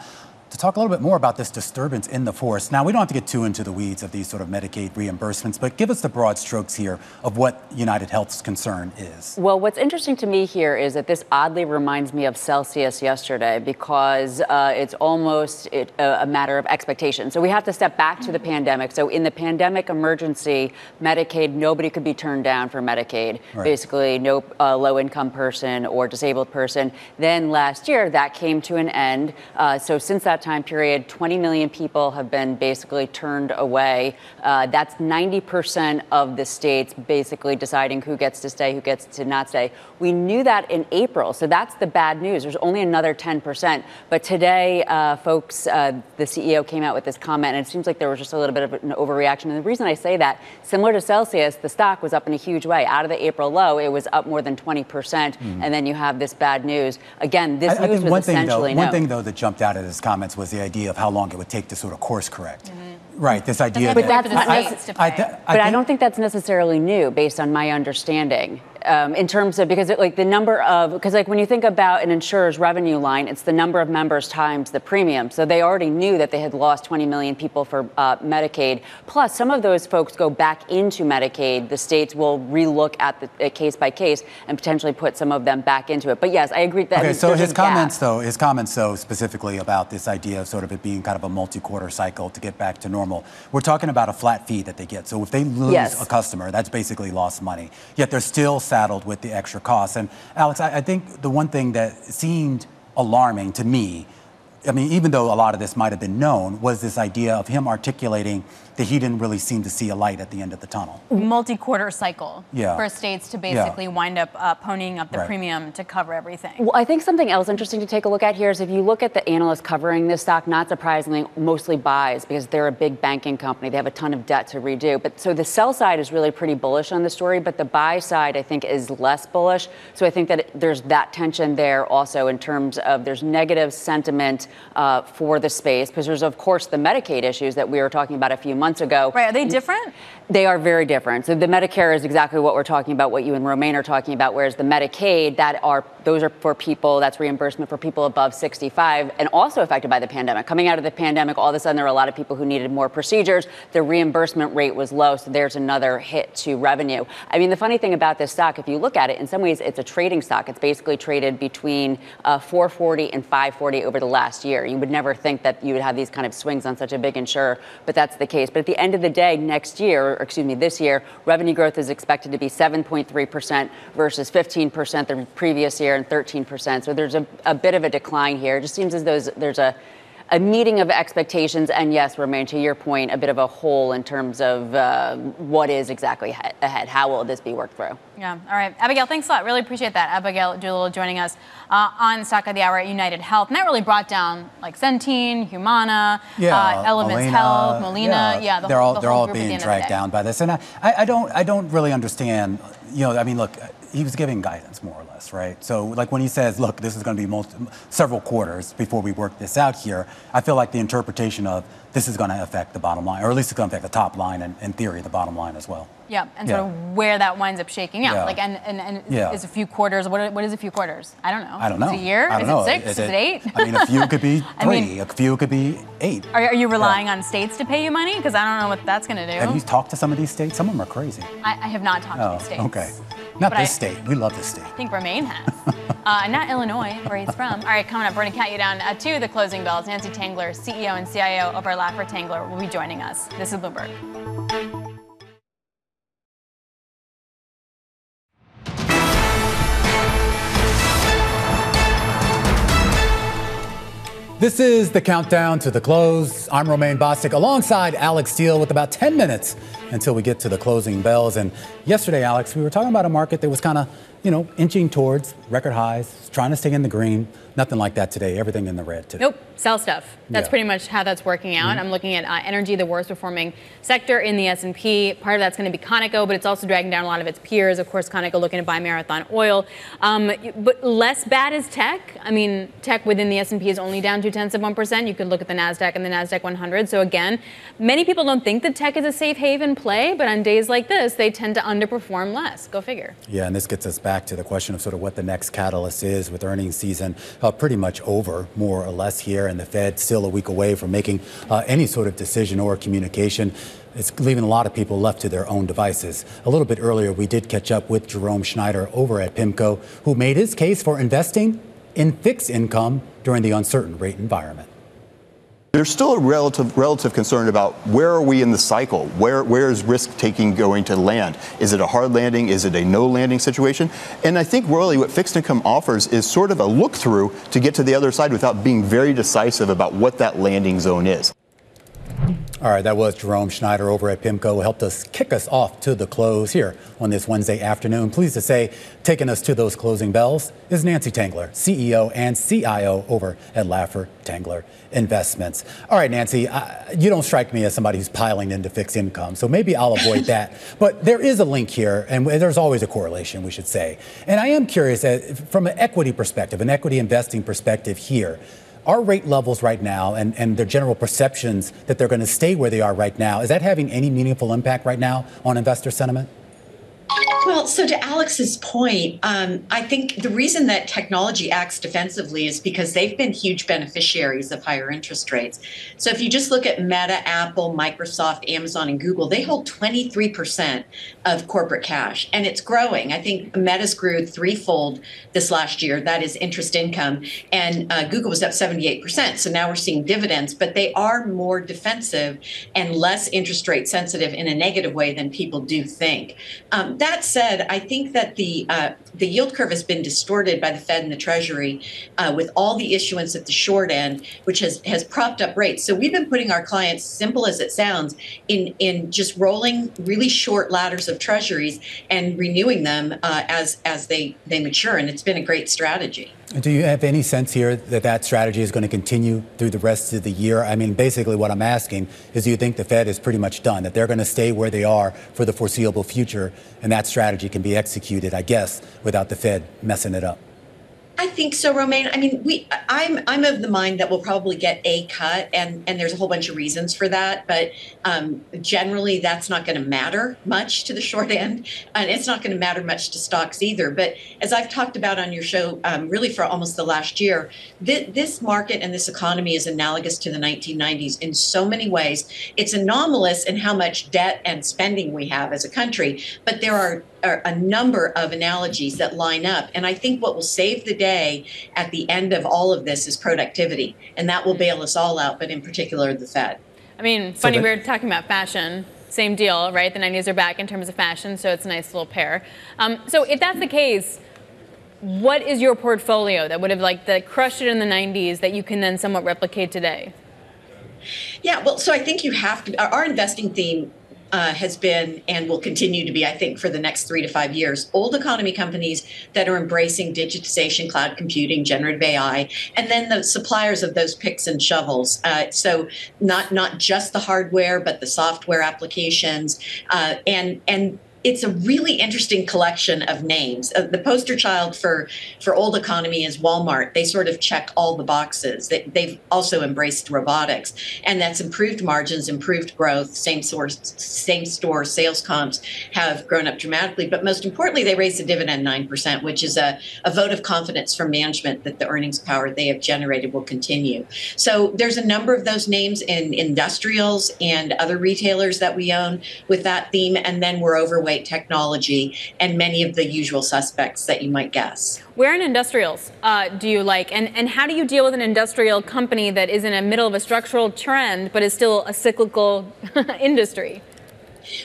to talk a little bit more about this disturbance in the force. Now, we don't have to get too into the weeds of these sort of Medicaid reimbursements, but give us the broad strokes here of what United Health's concern is. Well, what's interesting to me here is that this oddly reminds me of Celsius yesterday because it's almost a matter of expectation. So we have to step back to the pandemic. So in the pandemic emergency, Medicaid, nobody could be turned down for Medicaid. Right. Basically, no low-income person or disabled person. Then last year, that came to an end. So since that time period, 20 million people have been basically turned away. That's 90% of the states basically deciding who gets to stay, who gets to not stay. We knew that in April, so that's the bad news. There's only another 10%. But today, folks, the CEO came out with this comment, and it seems like there was just a little bit of an overreaction. And the reason I say that, similar to Celsius, the stock was up in a huge way. Out of the April low, it was up more than 20%, and then you have this bad news. Again, this news was essentially one thing, though, that jumped out at his comments was the idea of how long it would take to sort of course correct. Right, this idea but I don't think that's necessarily new based on my understanding. In terms of, because when you think about an insurer's revenue line, it's the number of members times the premium. So they already knew that they had lost 20 million people for Medicaid. Plus, some of those folks go back into Medicaid. The states will relook at the case by case and potentially put some of them back into it. But yes, I agree that. Okay, so his comments though specifically about this idea of sort of it being kind of a multi-quarter cycle to get back to normal. We're talking about a flat fee that they get. So if they lose a customer, that's basically lost money. Yet they're still saddled with the extra costs. And Alex, I think the one thing that seemed alarming to me, even though a lot of this might have been known, was this idea of him articulating that he didn't really seem to see a light at the end of the tunnel. Multi-quarter cycle for states to basically wind up ponying up the premium to cover everything. Well, I think something else interesting to take a look at here is if you look at the analysts covering this stock, not surprisingly, mostly buys because they're a big banking company. They have a ton of debt to redo. But so the sell side is really pretty bullish on the story, but the buy side, I think, is less bullish. So I think that there's that tension there also in terms of there's negative sentiment for the space, because there's, of course, the Medicaid issues that we were talking about a few months ago. Right. Are they different? They are very different. So the Medicare is exactly what we're talking about, what you and Romaine are talking about, whereas the Medicaid, those are for people, that's reimbursement for people above 65 and also affected by the pandemic. Coming out of the pandemic, all of a sudden there were a lot of people who needed more procedures. The reimbursement rate was low, so there's another hit to revenue. I mean, the funny thing about this stock, if you look at it, in some ways it's a trading stock. It's basically traded between 440 and 540 over the last year. You would never think that you would have these kind of swings on such a big insurer, but that's the case. But at the end of the day, this year, revenue growth is expected to be 7.3% versus 15% the previous year and 13%. So there's a bit of a decline here. It just seems as though there's a meeting of expectations. And yes, Romaine, to your point, a bit of a hole in terms of what is exactly ahead. How will this be worked through? Yeah. All right. Abigail, thanks a lot. Really appreciate that. Abigail Doolittle joining us on Stock of the Hour at United Health. And that really brought down like Centene, Humana, Elements Health, Molina. Yeah, they're all being dragged down by this. And I don't really understand. I mean, look, he was giving guidance more or less, right? So like when he says, look, this is going to be several quarters before we work this out here, I feel like the interpretation of this is going to affect the bottom line, or at least it's going to affect the top line and, in theory, the bottom line as well. Yeah, and sort of where that winds up shaking out. Like, and is a few quarters, what is a few quarters? I don't know. Is it a year? Is it 6? Is it 8? I mean, a few could be 3, a few could be 8. Are you relying on states to pay you money? Because I don't know what that's going to do. Have you talked to some of these states? Some of them are crazy. I have not talked to these states. Okay. Not this state. We love this state. I think Romaine has. Not Illinois, where he's from. All right, coming up, we're going to count you down to the closing bells. Nancy Tengler, CEO and CIO of our Laffer Tengler, will be joining us. This is Bloomberg. This is the countdown to the close. I'm Romaine Bostic alongside Alex Steele with about 10 minutes until we get to the closing bells. And yesterday, Alex, we were talking about a market that was kind of, inching towards record highs, trying to stay in the green. Nothing like that today. Everything in the red today. Nope. Sell stuff. That's pretty much how that's working out. I'm looking at energy, the worst performing sector in the S&P. Part of that's going to be Conoco, but it's also dragging down a lot of its peers. Of course, Conoco looking to buy Marathon Oil. But less bad is tech. I mean, tech within the S&P is only down 0.2%. You could look at the NASDAQ and the NASDAQ 100. So again, many people don't think that tech is a safe haven play, but on days like this, they tend to underperform less. Go figure. Yeah, and this gets us back to the question of sort of what the next catalyst is with earnings season pretty much over, more or less here, and the Fed still a week away from making any sort of decision or communication. It's leaving a lot of people left to their own devices. A little bit earlier, we did catch up with Jerome Schneider over at Pimco, who made his case for investing in fixed income during the uncertain rate environment. There's still a relative concern about where are we in the cycle? Where is risk taking going to land? Is it a hard landing? Is it a no landing situation? And I think really what fixed income offers is sort of a look through to get to the other side without being very decisive about what that landing zone is. All right, that was Jerome Schneider over at Pimco, who helped us kick us off to the close here on this Wednesday afternoon. Pleased to say, taking us to those closing bells is Nancy Tengler, CEO and CIO over at Laffer Tengler Investments. All right, Nancy, you don't strike me as somebody who's piling into fixed income, so maybe I'll avoid that. But there is a link here, and there's always a correlation, we should say. And I am curious, from an equity perspective, an equity investing perspective here, our rate levels right now and their general perceptions that they're going to stay where they are right now, is that having any meaningful impact right now on investor sentiment? Well, so to Alex's point, I think the reason that technology acts defensively is because they've been huge beneficiaries of higher interest rates. So if you just look at Meta, Apple, Microsoft, Amazon, and Google, they hold 23% of corporate cash, and it's growing. I think Meta's grew threefold this last year. That is interest income. And Google was up 78%. So now we're seeing dividends, but they are more defensive and less interest rate sensitive in a negative way than people do think. That said, I think that the yield curve has been distorted by the Fed and the Treasury with all the issuance at the short end, which has propped up rates. So we've been putting our clients, simple as it sounds, in just rolling really short ladders of Treasuries and renewing them as they mature. And it's been a great strategy. Do you have any sense here that that strategy is going to continue through the rest of the year? I mean, basically what I'm asking is, do you think the Fed is pretty much done, that they're going to stay where they are for the foreseeable future, and that strategy can be executed, I guess, without the Fed messing it up? I think so, Romaine. I mean, I'm of the mind that we'll probably get a cut, and there's a whole bunch of reasons for that. But generally, that's not going to matter much to the short end, and it's not going to matter much to stocks either. But as I've talked about on your show, really for almost the last year, this market and this economy is analogous to the 1990s in so many ways. It's anomalous in how much debt and spending we have as a country, but there are a number of analogies that line up. And I think what will save the day at the end of all of this is productivity. And that will bail us all out, but in particular, the Fed. I mean, funny, we were talking about fashion. Same deal, right? The 90s are back in terms of fashion, so it's a nice little pair. So if that's the case, what is your portfolio that would have that crushed it in the 90s that you can then somewhat replicate today? Yeah, well, so I think you have to, our investing theme has been and will continue to be, I think, for the next 3 to 5 years, old economy companies that are embracing digitization, cloud computing, generative AI, and then the suppliers of those picks and shovels. So not just the hardware, but the software applications, and it's a really interesting collection of names. The poster child for old economy is Walmart. They sort of check all the boxes. They've also embraced robotics, and that's improved margins, improved growth. Same store sales comps have grown up dramatically. But most importantly, they raised the dividend 9%, which is a vote of confidence from management that the earnings power they have generated will continue. So there's a number of those names in industrials and other retailers that we own with that theme, and then we're overweight technology and many of the usual suspects that you might guess. Where in industrials do you like? And how do you deal with an industrial company that is in the middle of a structural trend but is still a cyclical industry?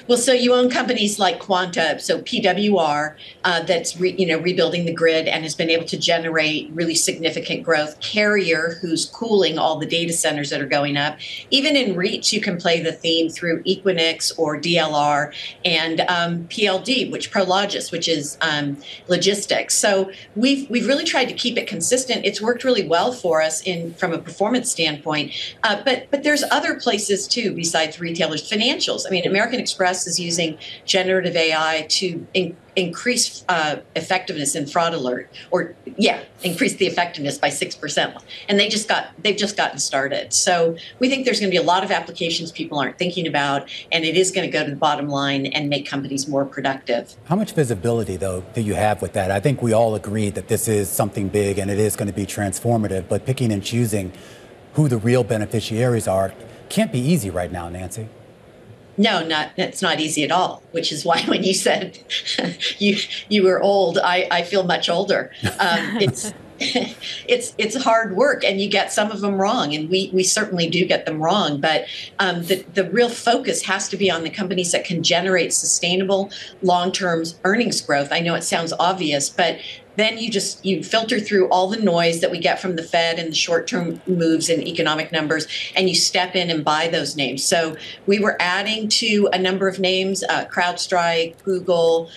Well, so you own companies like Quanta, so PWR, that's rebuilding the grid and has been able to generate really significant growth. Carrier, who's cooling all the data centers that are going up. Even in REITs, you can play the theme through Equinix or DLR, and PLD, Prologis, which is logistics. So we've really tried to keep it consistent. It's worked really well for us from a performance standpoint. But there's other places too besides retailers. Financials. I mean, American Express is using generative AI to increase effectiveness in fraud alert, increase the effectiveness by 6%. And they've just gotten started. So we think there's going to be a lot of applications people aren't thinking about, and it is going to go to the bottom line and make companies more productive. How much visibility, though, do you have with that? I think we all agree that this is something big and it is going to be transformative, but picking and choosing who the real beneficiaries are can't be easy right now, Nancy. No, it's not easy at all, which is why when you said you were old, I feel much older. It's hard work, and you get some of them wrong, and we certainly do get them wrong. But the real focus has to be on the companies that can generate sustainable long-term earnings growth. I know it sounds obvious, but then you filter through all the noise that we get from the Fed and the short-term moves in economic numbers, and you step in and buy those names. So we were adding to a number of names, CrowdStrike, Google,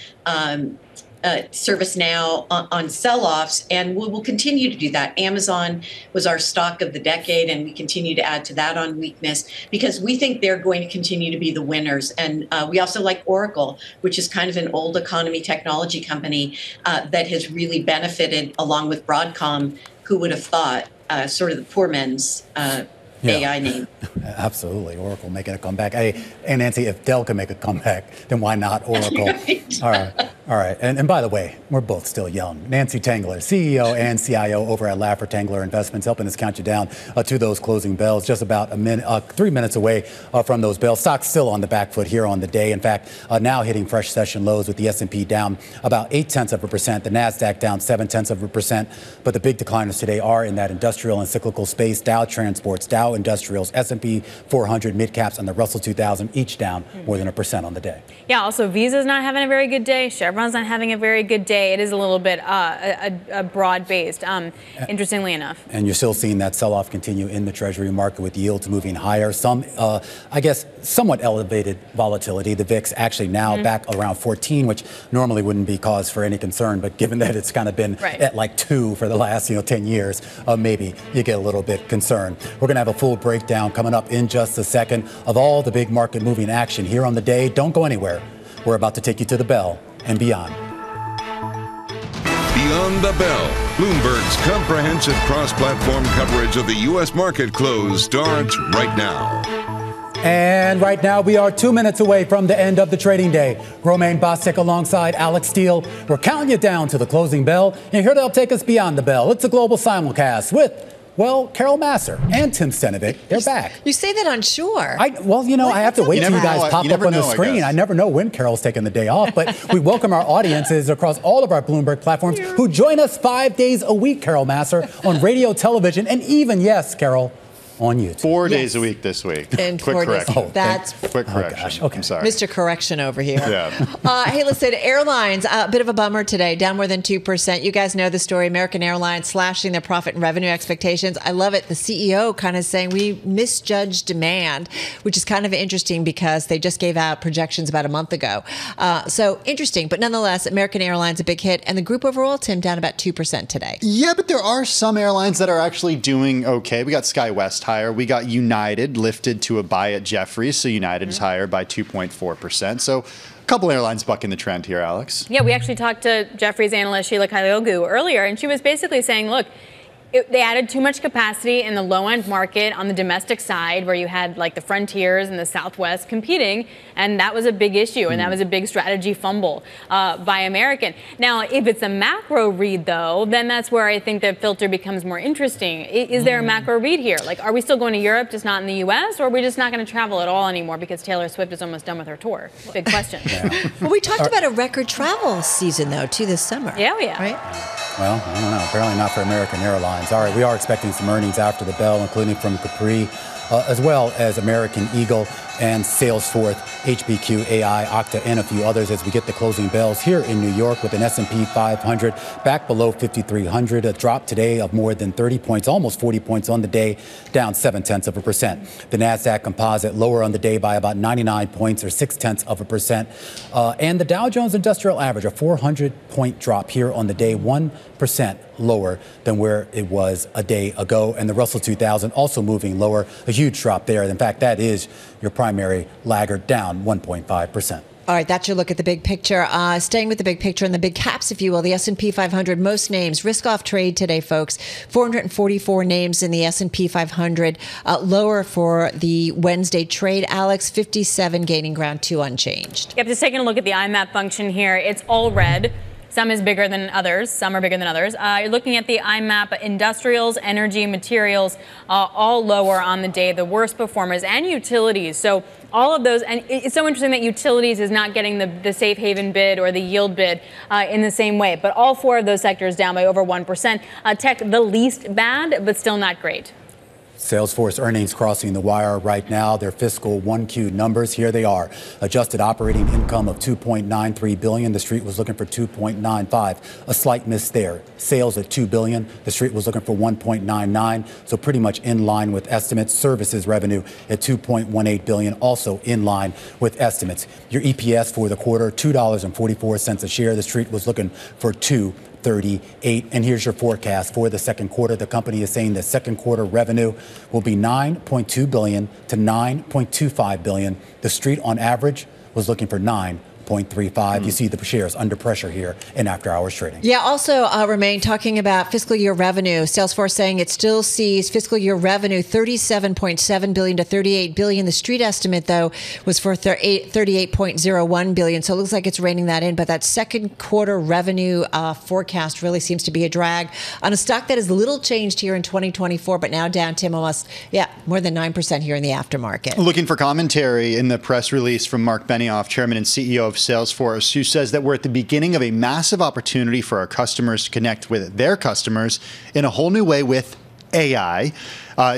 ServiceNow on sell-offs, and we will continue to do that. Amazon was our stock of the decade, and we continue to add to that on weakness because we think they're going to continue to be the winners. And we also like Oracle, which is kind of an old economy technology company that has really benefited along with Broadcom. Who would have thought? Sort of the poor man's AI name. Absolutely. Oracle making a comeback. Hey, and Nancy, if Dell can make a comeback, then why not Oracle? Right. All right. And by the way, we're both still young. Nancy Tengler, CEO and CIO over at Laffer Tengler Investments, helping us count you down to those closing bells. Just about 3 minutes away from those bells. Stocks still on the back foot here on the day. In fact, now hitting fresh session lows with the S&P down about 0.8%, the NASDAQ down 0.7%. But the big decliners today are in that industrial and cyclical space. Dow Transports, Dow Industrials, S&P 400 mid-caps, and the Russell 2000 each down more than 1% on the day. Yeah, also Visa's not having a very good day. Chevron's not having a very good day. It is a little bit a broad-based, interestingly enough. And you're still seeing that sell-off continue in the Treasury market with yields moving higher. Some, I guess, somewhat elevated volatility. The VIX actually now back around 14, which normally wouldn't be cause for any concern. But given that it's kind of been at like 2 for the last 10 years, maybe you get a little bit concerned. We're going to have a full breakdown coming up in just a second of all the big market moving action here on the day. Don't go anywhere. We're about to take you to the bell and beyond. Beyond the Bell, Bloomberg's comprehensive cross-platform coverage of the U.S. market close starts right now. And right now, we are 2 minutes away from the end of the trading day. Romaine Bostic alongside Alex Steele. We're counting you down to the closing bell. And here to help take us beyond the bell, it's a global simulcast with, well, Carol Massar and Tim Stenovic. They're back. You say that on shore. I have to wait till you guys pop up on the screen. I never know when Carol's taking the day off, but we welcome our audiences across all of our Bloomberg platforms who join us 5 days a week, Carol Massar, on radio, television, and even, yes, Carol, on YouTube. 4 days a week this week. And quick correction. Quick correction. Gosh, okay. I'm sorry. Mr. Correction over here. Yeah. Hey, listen, airlines, a bit of a bummer today, down more than 2%. You guys know the story. American Airlines slashing their profit and revenue expectations. I love it. The CEO kind of saying we misjudged demand, which is kind of interesting because they just gave out projections about a month ago. So interesting. But nonetheless, American Airlines, a big hit. And the group overall, Tim, down about 2% today. Yeah, but there are some airlines that are actually doing okay. We got SkyWest higher. We got United lifted to a buy at Jefferies. So United is higher by 2.4%. So a couple airlines bucking the trend here, Alex. Yeah, we actually talked to Jefferies analyst Sheila Kahyaoglu earlier, and she was basically saying, look, they added too much capacity in the low-end market on the domestic side where you had like the Frontiers and the Southwest competing, and that was a big issue, and that was a big strategy fumble by American. Now, if it's a macro read, though, then that's where I think the filter becomes more interesting. Is there a macro read here? Like, are we still going to Europe, just not in the U.S., or are we just not going to travel at all anymore because Taylor Swift is almost done with her tour? Big question. Well, we talked about a record travel season, though, too, this summer. Yeah, Right? Well, I don't know. Apparently not for American Airlines. All right, we are expecting some earnings after the bell, including from Capri, as well as American Eagle and Salesforce, HBQ, AI, Okta, and a few others as we get the closing bells here in New York with an S&P 500 back below 5,300, a drop today of more than 30 points, almost 40 points on the day, down 0.7%. The NASDAQ composite lower on the day by about 99 points or 0.6%. And the Dow Jones Industrial Average, a 400-point drop here on the day, 1% lower than where it was a day ago. And the Russell 2000 also moving lower, a huge drop there. In fact, that is your primary laggard, down 1.5%. All right, that's your look at the big picture. Staying with the big picture and the big caps, if you will, the S&P 500, most names, risk-off trade today, folks. 444 names in the S&P 500, lower for the Wednesday trade. Alex, 57 gaining ground, 2 unchanged. Yep, just taking a look at the IMAP function here, it's all red. Some is bigger than others. Some are bigger than others. You're looking at the IMAP, industrials, energy, materials, all lower on the day, the worst performers, and utilities. So all of those, and it's so interesting that utilities is not getting the safe haven bid or the yield bid in the same way. But all 4 of those sectors down by over 1%. Tech, the least bad, but still not great. Salesforce earnings crossing the wire right now. Their fiscal 1Q numbers, here they are. Adjusted operating income of $2.93 billion. The street was looking for $2.95. A slight miss there. Sales at $2 billion. The street was looking for $1.99. So pretty much in line with estimates. Services revenue at $2.18 billion. Also in line with estimates. Your EPS for the quarter, $2.44 a share. The street was looking for $2.38. And here's your forecast for the second quarter. The company is saying the second quarter revenue will be $9.2 billion to $9.25 billion. The street on average was looking for $9.35. You see the shares under pressure here in after hours trading. Yeah, also, Romaine, talking about fiscal year revenue, Salesforce saying it still sees fiscal year revenue $37.7 billion to $38 billion. The street estimate, though, was for $38.01 billion. So it looks like it's reining that in. But that second quarter revenue forecast really seems to be a drag on a stock that is little changed here in 2024, but now down, Tim, almost, more than 9% here in the aftermarket. Looking for commentary in the press release from Mark Benioff, chairman and CEO of Salesforce, who says that we're at the beginning of a massive opportunity for our customers to connect with their customers in a whole new way with AI.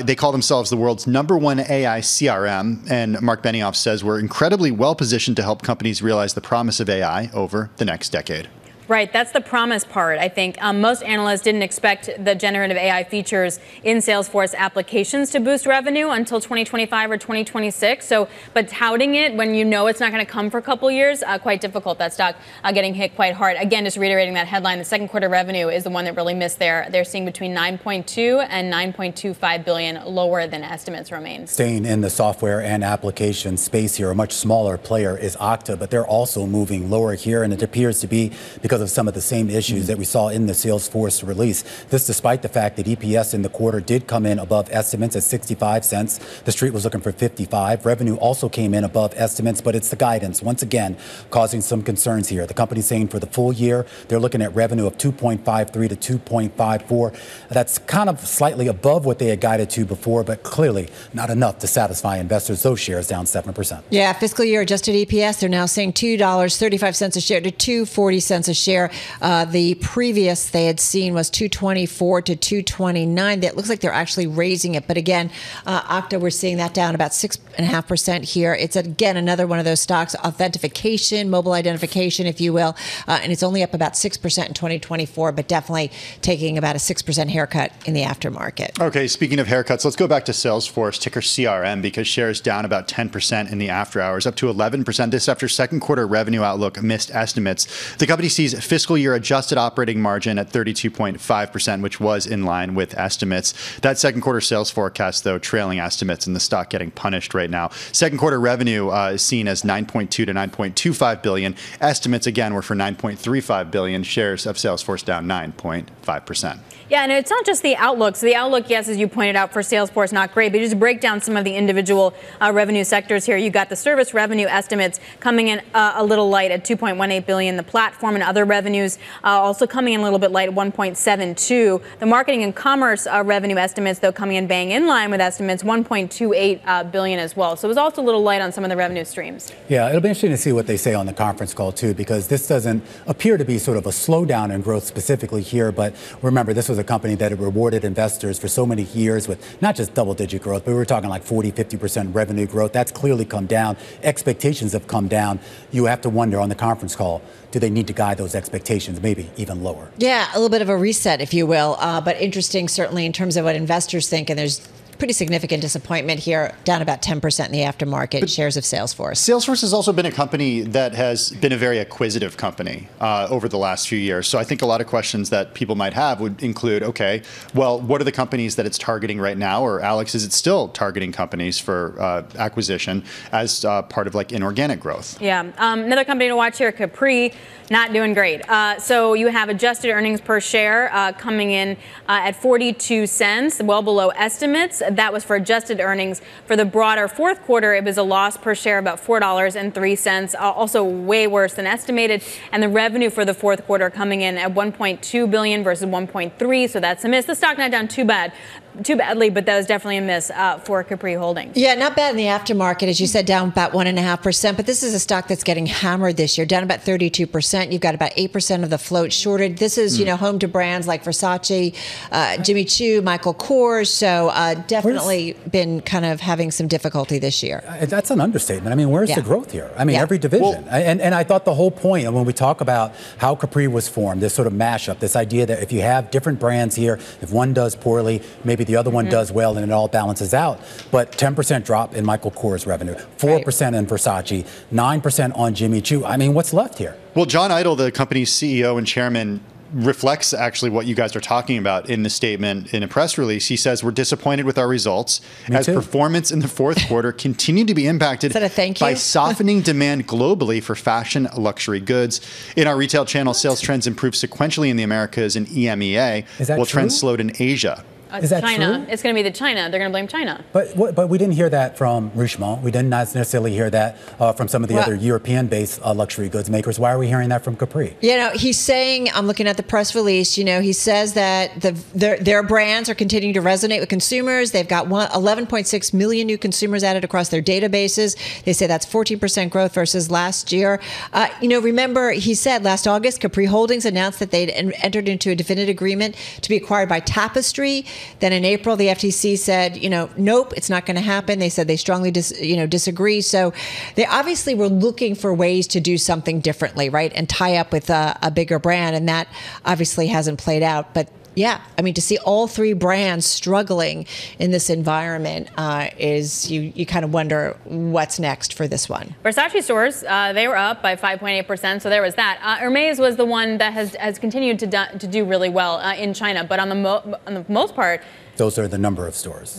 They call themselves the world's #1 AI CRM. And Mark Benioff says we're incredibly well positioned to help companies realize the promise of AI over the next decade. Right, that's the promise part, I think. Most analysts didn't expect the generative AI features in Salesforce applications to boost revenue until 2025 or 2026. But touting it when you know it's not going to come for a couple years, quite difficult. That stock getting hit quite hard. Again, just reiterating that headline, the second quarter revenue is the one that really missed there. They're seeing between 9.2 and 9.25 billion, lower than estimates remain. Staying in the software and application space here, a much smaller player is Okta, but they're also moving lower here, and it appears to be because because of some of the same issues that we saw in the Salesforce release. This despite the fact that EPS in the quarter did come in above estimates at 65 cents. The street was looking for 55. Revenue also came in above estimates, but it's the guidance, once again, causing some concerns here. The company's saying for the full year, they're looking at revenue of 2.53 to 2.54. That's kind of slightly above what they had guided to before, but clearly not enough to satisfy investors. Those shares down 7%. Yeah, fiscal year adjusted EPS, they're now saying $2.35 a share to $2.40 a share. The previous they had seen was $2.24 to $2.29. It looks like they're actually raising it. But again, Okta, we're seeing that down about 6.5% here. It's, again, another one of those stocks, authentication, mobile identification, if you will. And it's only up about 6% in 2024, but definitely taking about a 6% haircut in the aftermarket. Okay, speaking of haircuts, let's go back to Salesforce, ticker CRM, because shares down about 10% in the after hours, up to 11%. This after second quarter revenue outlook missed estimates. The company sees fiscal year adjusted operating margin at 32.5%, which was in line with estimates. That second quarter sales forecast, though, trailing estimates, and the stock getting punished right now. Second quarter revenue is seen as $9.2 to $9.25 billion. Estimates, again, were for $9.35 billion. Shares of Salesforce down 9.5%. Yeah, and it's not just the outlook. So the outlook, yes, as you pointed out, for Salesforce, not great. But just break down some of the individual revenue sectors here. You got the service revenue estimates coming in a little light at $2.18 billion. The platform and other revenues also coming in a little bit light at $1.72. The marketing and commerce revenue estimates, though, coming in bang in line with estimates, $1.28 billion as well. So it was also a little light on some of the revenue streams. Yeah, it'll be interesting to see what they say on the conference call, too, because this doesn't appear to be sort of a slowdown in growth specifically here. But remember, this was a company that had rewarded investors for so many years with not just double-digit growth, but we were talking like 40, 50% revenue growth. That's clearly come down. Expectations have come down. You have to wonder on the conference call, do they need to guide those expectations maybe even lower? Yeah, a little bit of a reset, if you will, but interesting certainly in terms of what investors think. And there's pretty significant disappointment here, down about 10% in the aftermarket shares of Salesforce. Salesforce has also been a company that has been a very acquisitive company over the last few years. So I think a lot of questions that people might have would include, okay, well, what are the companies that it's targeting right now? Or Alex, is it still targeting companies for acquisition as part of like inorganic growth? Yeah, another company to watch here, Capri, not doing great. So you have adjusted earnings per share coming in at 42 cents, well below estimates. That was for adjusted earnings. For the broader fourth quarter, it was a loss per share about $4.03, also way worse than estimated. And the revenue for the fourth quarter coming in at $1.2 billion versus $1.3, so that's a miss. The stock not down too badly, but that was definitely a miss for Capri Holdings. Yeah, not bad in the aftermarket, as you said, down about 1.5%. But this is a stock that's getting hammered this year, down about 32%. You've got about 8% of the float shorted. This is, home to brands like Versace, Jimmy Choo, Michael Kors. So definitely been kind of having some difficulty this year. That's an understatement. I mean, where's the growth here? I mean, every division. Well, and I thought the whole point, when we talk about how Capri was formed, this sort of mashup, this idea that if you have different brands here, if one does poorly, maybe the other one does well and it all balances out. But 10% drop in Michael Kors revenue, 4% in Versace, 9% on Jimmy Choo. I mean, what's left here? Well, John Idle, the company's CEO and chairman, reflects actually what you guys are talking about in the statement in a press release. He says, we're disappointed with our results as performance in the fourth quarter continued to be impacted by softening demand globally for fashion luxury goods. In our retail channel, sales trends improved sequentially in the Americas and EMEA, while trends slowed in Asia. Is that China. true? It's going to be the China. They're going to blame China. But we didn't hear that from Richemont. We didn't necessarily hear that from some of the other European-based luxury goods makers. Why are we hearing that from Capri? He's saying, I'm looking at the press release, he says that their brands are continuing to resonate with consumers. They've got 11.6 million new consumers added across their databases. They say that's 14% growth versus last year. Remember, he said last August, Capri Holdings announced that they'd entered into a definitive agreement to be acquired by Tapestry. Then in April, the FTC said, nope, it's not going to happen. They said they strongly disagree. So they obviously were looking for ways to do something differently, right, and tie up with a bigger brand. And that obviously hasn't played out. But yeah, I mean, to see all three brands struggling in this environment is you kind of wonder what's next for this one. Versace stores, they were up by 5.8%, so there was that. Hermes was the one that has continued to do really well in China, but on the most part, those are the number of stores.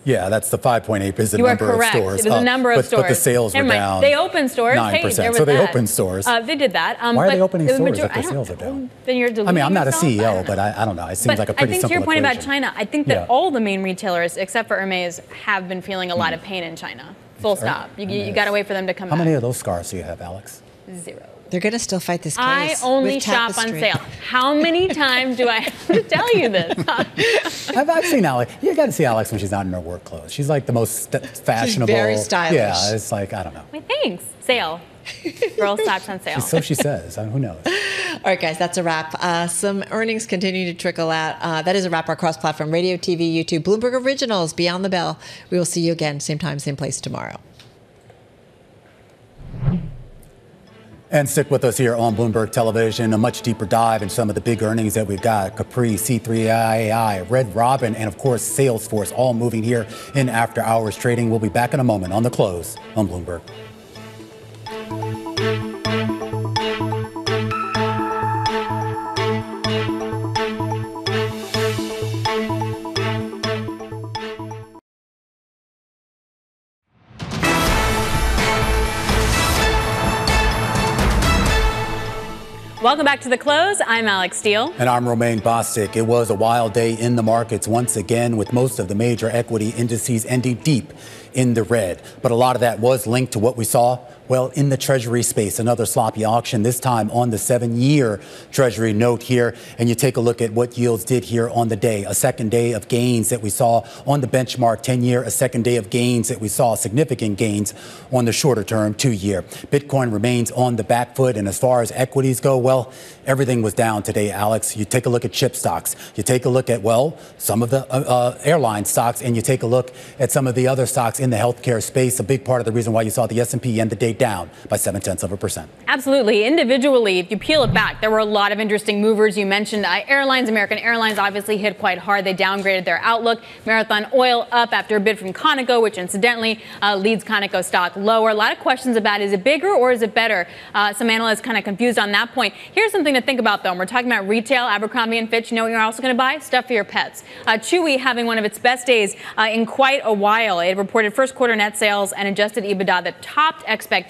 Yeah, that's the 5.8 is the You are number correct. of stores. It was the number of stores. But the sales were down. They opened stores. 9%. Hey, there was so they that. opened stores. They did that. Why are they opening stores if their sales are down? Then you're I mean, I'm not a yourself? CEO, but I don't know. It seems like a pretty simple I think to your point equation. about China, I think that all the main retailers, except for Hermes, have been feeling a lot of pain in China. Full stop. You got to wait for them to come back. How many of those scars do you have, Alex? 0. They're going to still fight this case. I only with shop on Tapestry. sale. How many times do I have to tell you this? I've seen Alex. You got to see Alex when she's not in her work clothes. She's like the most fashionable. She's very stylish. Yeah, it's like, I don't know. Wait, thanks. Sale. Girl stocks on sale. So she says. Who knows? All right, guys, that's a wrap. Some earnings continue to trickle out. That is a wrap. Our cross-platform radio, TV, YouTube, Bloomberg Originals, Beyond the Bell. We will see you again, same time, same place tomorrow. And stick with us here on Bloomberg Television. A much deeper dive in some of the big earnings that we've got. Capri, C3AI, Red Robin, and of course, Salesforce, all moving here in after hours trading. We'll be back in a moment on The Close on Bloomberg. Welcome back to The Close. I'm Alex Steele. And I'm Romaine Bostic. It was a wild day in the markets once again, with most of the major equity indices ending deep in the red. But a lot of that was linked to what we saw, well, in the Treasury space. Another sloppy auction, this time on the 7-year Treasury note here. And you take a look at what yields did here on the day. A second day of gains that we saw on the benchmark 10-year, a second day of gains that we saw, significant gains on the shorter term 2-year. Bitcoin remains on the back foot. And as far as equities go, well, everything was down today, Alex. You take a look at chip stocks. You take a look at, well, some of the airline stocks, and you take a look at some of the other stocks in the healthcare space. A big part of the reason why you saw the S&P end the day down by 0.7%. Absolutely. Individually, if you peel it back, there were a lot of interesting movers. You mentioned airlines. American Airlines obviously hit quite hard. They downgraded their outlook. Marathon Oil up after a bid from Conoco, which incidentally leads Conoco stock lower. A lot of questions about, is it bigger or is it better? Some analysts kind of confused on that point. Here's something to think about, though. We're talking about retail. Abercrombie & Fitch, you know what you're also going to buy? Stuff for your pets. Chewy having one of its best days in quite a while. It reported first quarter net sales and adjusted EBITDA that topped expectations.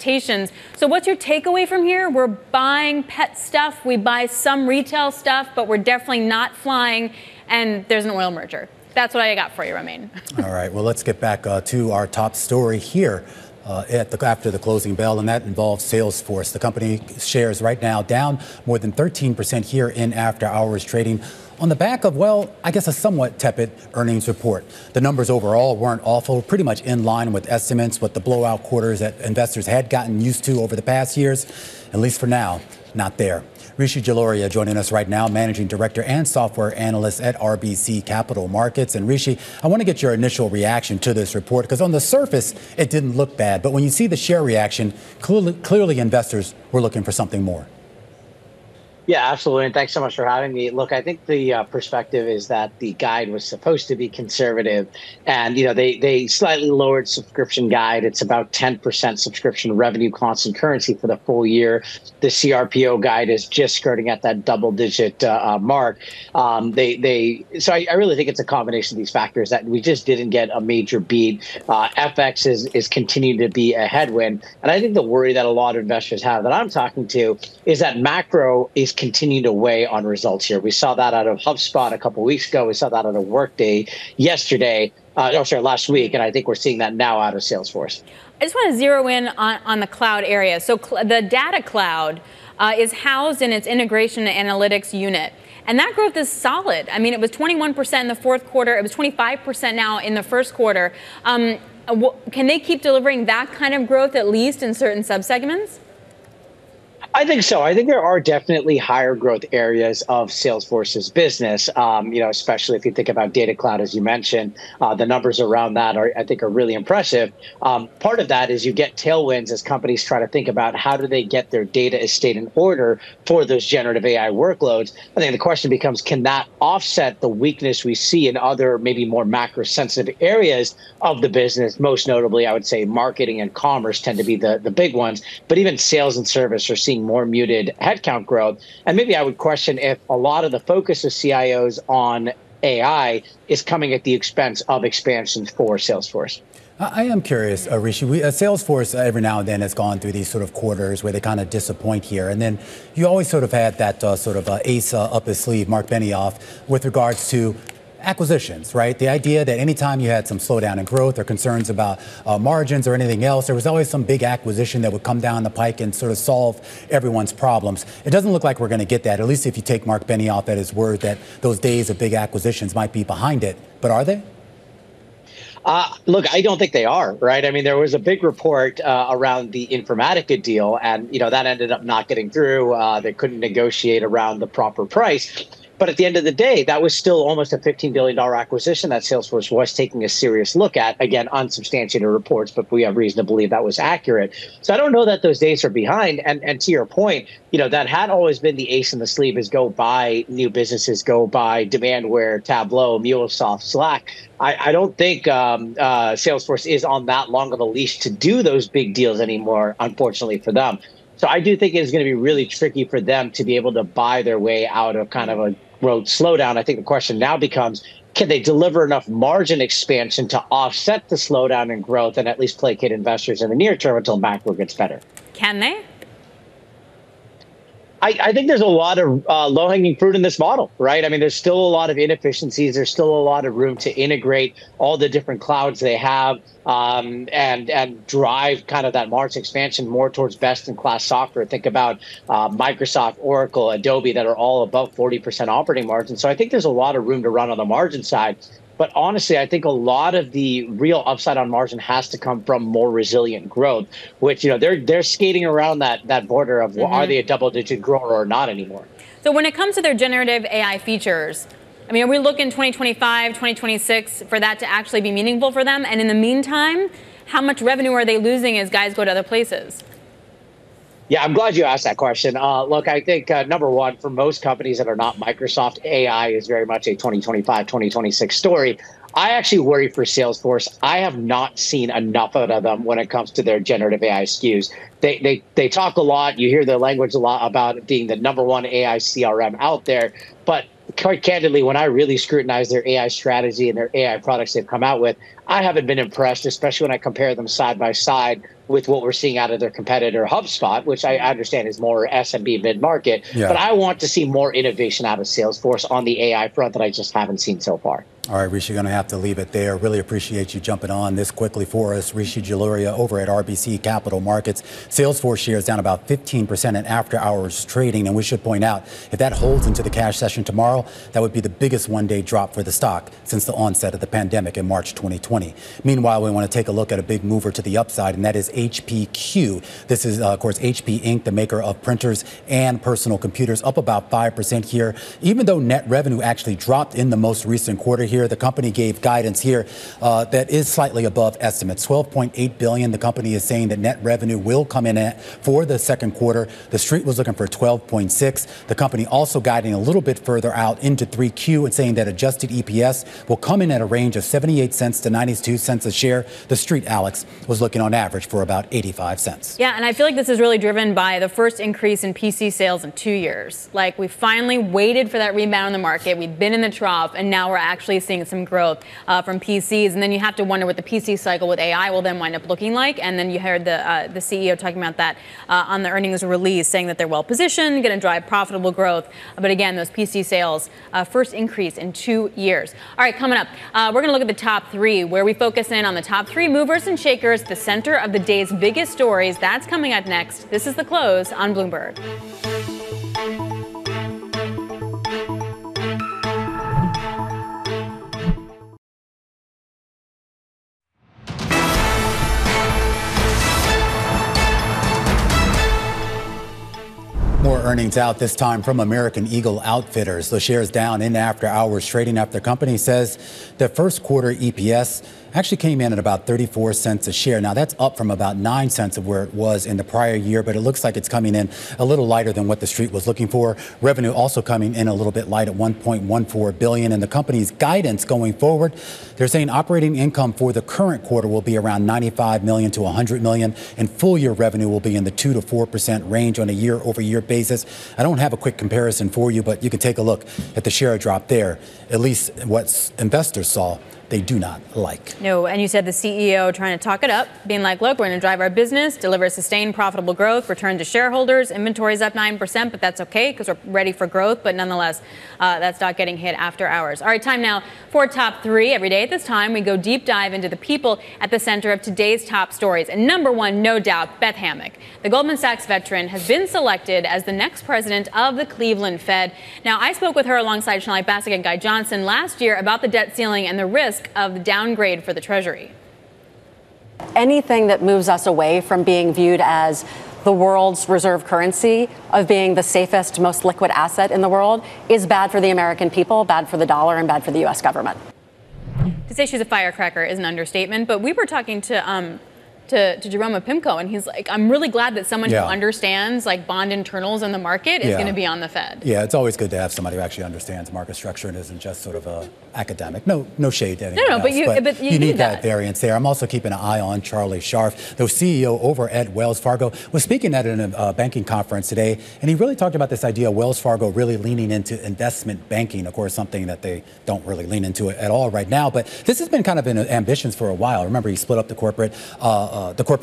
So what's your takeaway from here? We're buying pet stuff. We buy some retail stuff, but we're definitely not flying. And there's an oil merger. That's what I got for you, Romaine. All right. Well, let's get back to our top story here. After the closing bell, and that involves Salesforce. The company shares right now down more than 13% here in after hours trading on the back of, well, I guess a somewhat tepid earnings report. The numbers overall weren't awful, pretty much in line with estimates, what the blowout quarters that investors had gotten used to over the past years, at least for now, not there. Rishi Jaluria joining us right now, Managing Director and Software Analyst at RBC Capital Markets. And Rishi, I want to get your initial reaction to this report, because on the surface, it didn't look bad. But when you see the share reaction, clearly investors were looking for something more. Yeah, absolutely. And thanks so much for having me. Look, I think the perspective is that the guide was supposed to be conservative. And, you know, they slightly lowered subscription guide. It's about 10% subscription revenue constant currency for the full year. The CRPO guide is just skirting at that double digit mark. So I really think it's a combination of these factors that we just didn't get a major beat. FX is continuing to be a headwind. And I think the worry that a lot of investors have that I'm talking to is that macro is continue to weigh on results here. We saw that out of HubSpot a couple of weeks ago. We saw that out of Workday last week. And I think we're seeing that now out of Salesforce. I just want to zero in on the cloud area. So the data cloud is housed in its integration and analytics unit. And that growth is solid. I mean, it was 21% in the fourth quarter. It was 25% now in the first quarter. Can they keep delivering that kind of growth, at least in certain subsegments? I think so. I think there are definitely higher growth areas of Salesforce's business, especially if you think about Data Cloud, as you mentioned. The numbers around that I think are really impressive. Part of that is you get tailwinds as companies try to think about how do they get their data estate in order for those generative AI workloads. I think the question becomes, can that offset the weakness we see in other maybe more macro sensitive areas of the business? Most notably, I would say marketing and commerce tend to be the big ones, but even sales and service are seeing more muted headcount growth. And maybe I would question if a lot of the focus of CIOs on AI is coming at the expense of expansions for Salesforce. I am curious, Rishi. Salesforce every now and then has gone through these sort of quarters where they kind of disappoint here. And then you always sort of had that sort of ace up his sleeve, Mark Benioff, with regards to acquisitions, right? The idea that anytime you had some slowdown in growth or concerns about margins or anything else, there was always some big acquisition that would come down the pike and sort of solve everyone's problems. It doesn't look like we're going to get that, at least if you take Mark Benioff at his word that those days of big acquisitions might be behind it. But are they? Look, I don't think they are, right? I mean, there was a big report around the Informatica deal, and, that ended up not getting through. They couldn't negotiate around the proper price. But at the end of the day, that was still almost a $15 billion acquisition that Salesforce was taking a serious look at. Again, unsubstantiated reports, but we have reason to believe that was accurate. So I don't know that those days are behind. And to your point, that had always been the ace in the sleeve, is go buy new businesses, go buy Demandware, Tableau, MuleSoft, Slack. I don't think Salesforce is on that long of a leash to do those big deals anymore, unfortunately for them. So I do think it's going to be really tricky for them to be able to buy their way out of kind of a growth slowdown. I think the question now becomes, can they deliver enough margin expansion to offset the slowdown in growth and at least placate investors in the near term until macro gets better? Can they? I think there's a lot of low-hanging fruit in this model, right? I mean, there's still a lot of inefficiencies. There's still a lot of room to integrate all the different clouds they have and drive kind of that margin expansion more towards best-in-class software. Think about Microsoft, Oracle, Adobe that are all above 40% operating margin. So I think there's a lot of room to run on the margin side. But honestly, I think a lot of the real upside on margin has to come from more resilient growth, which, they're skating around that border of, are they a double-digit grower or not anymore? So when it comes to their generative AI features, I mean, are we looking 2025, 2026 for that to actually be meaningful for them? And in the meantime, how much revenue are they losing as guys go to other places? Yeah, I'm glad you asked that question. Look, I think, number one, for most companies that are not Microsoft, AI is very much a 2025, 2026 story. I actually worry for Salesforce. I have not seen enough out of them when it comes to their generative AI SKUs. They talk a lot. You hear their language a lot about it being the number one AI CRM out there. But quite candidly, when I really scrutinize their AI strategy and their AI products they've come out with, I haven't been impressed, especially when I compare them side by side with what we're seeing out of their competitor HubSpot, which I understand is more SMB mid-market. Yeah. But I want to see more innovation out of Salesforce on the AI front that I just haven't seen so far. All right, Rishi, going to have to leave it there. Really appreciate you jumping on this quickly for us. Rishi Jaluria over at RBC Capital Markets. Salesforce shares down about 15% in after-hours trading. And we should point out, if that holds into the cash session tomorrow, that would be the biggest one-day drop for the stock since the onset of the pandemic in March 2020. Meanwhile, we want to take a look at a big mover to the upside, and that is HPQ. This is, of course, HP Inc., the maker of printers and personal computers, up about 5% here. Even though net revenue actually dropped in the most recent quarter here, the company gave guidance here that is slightly above estimates. $12.8 billion. The company is saying that net revenue will come in at for the second quarter. The street was looking for 12.6. The company also guiding a little bit further out into 3Q and saying that adjusted EPS will come in at a range of 78 cents to 92 cents a share. The street, Alex, was looking on average for about 85 cents. Yeah, and I feel like this is really driven by the first increase in PC sales in 2 years. Like, we finally waited for that rebound in the market. We've been in the trough, and now we're actually seeing some growth from PCs. And then you have to wonder what the PC cycle with AI will then wind up looking like. And then you heard the CEO talking about that on the earnings release, saying that they're well positioned, going to drive profitable growth. But again, those PC sales, first increase in 2 years. All right, coming up, we're going to look at the top three, where we focus in on the top three movers and shakers, the center of the day's biggest stories. That's coming up next. This is The Close on Bloomberg. More earnings out this time from American Eagle Outfitters. The shares down in after hours trading after the company says the first quarter EPS actually came in at about 34 cents a share. Now, that's up from about 9 cents of where it was in the prior year, but it looks like it's coming in a little lighter than what the street was looking for. Revenue also coming in a little bit light at $1.14 billion. And the company's guidance going forward, they're saying operating income for the current quarter will be around $95 million to $100 million, and full year revenue will be in the 2 to 4% range on a year-over-year basis. I don't have a quick comparison for you, but you can take a look at the share drop there. At least what investors saw, they do not like. No, and you said the CEO trying to talk it up, being like, look, we're going to drive our business, deliver sustained profitable growth, return to shareholders. Inventory's up 9%, but that's okay because we're ready for growth. But nonetheless, that stock getting hit after hours. All right, time now for top three. Every day at this time, we go deep dive into the people at the center of today's top stories. And number one, no doubt, Beth Hammack. The Goldman Sachs veteran has been selected as the next president of the Cleveland Fed. Now, I spoke with her alongside Shanali Bassett and Guy Johnson last year about the debt ceiling and the risk of the downgrade for the Treasury. Anything that moves us away from being viewed as the world's reserve currency, of being the safest, most liquid asset in the world, is bad for the American people, bad for the dollar, and bad for the U.S. government. To say she's a firecracker is an understatement, but we were talking to Jerome of Pimco, and he's like, I'm really glad that someone who understands like bond internals in the market is going to be on the Fed. Yeah, it's always good to have somebody who actually understands market structure and isn't just sort of a academic. No shade to anyone else, but you need that variance there. I'm also keeping an eye on Charlie Scharf, the CEO over at Wells Fargo, was speaking at a banking conference today, and he really talked about this idea of Wells Fargo really leaning into investment banking, of course, something that they don't really lean into at all right now. But this has been kind of in ambitions for a while. Remember, he split up the corporate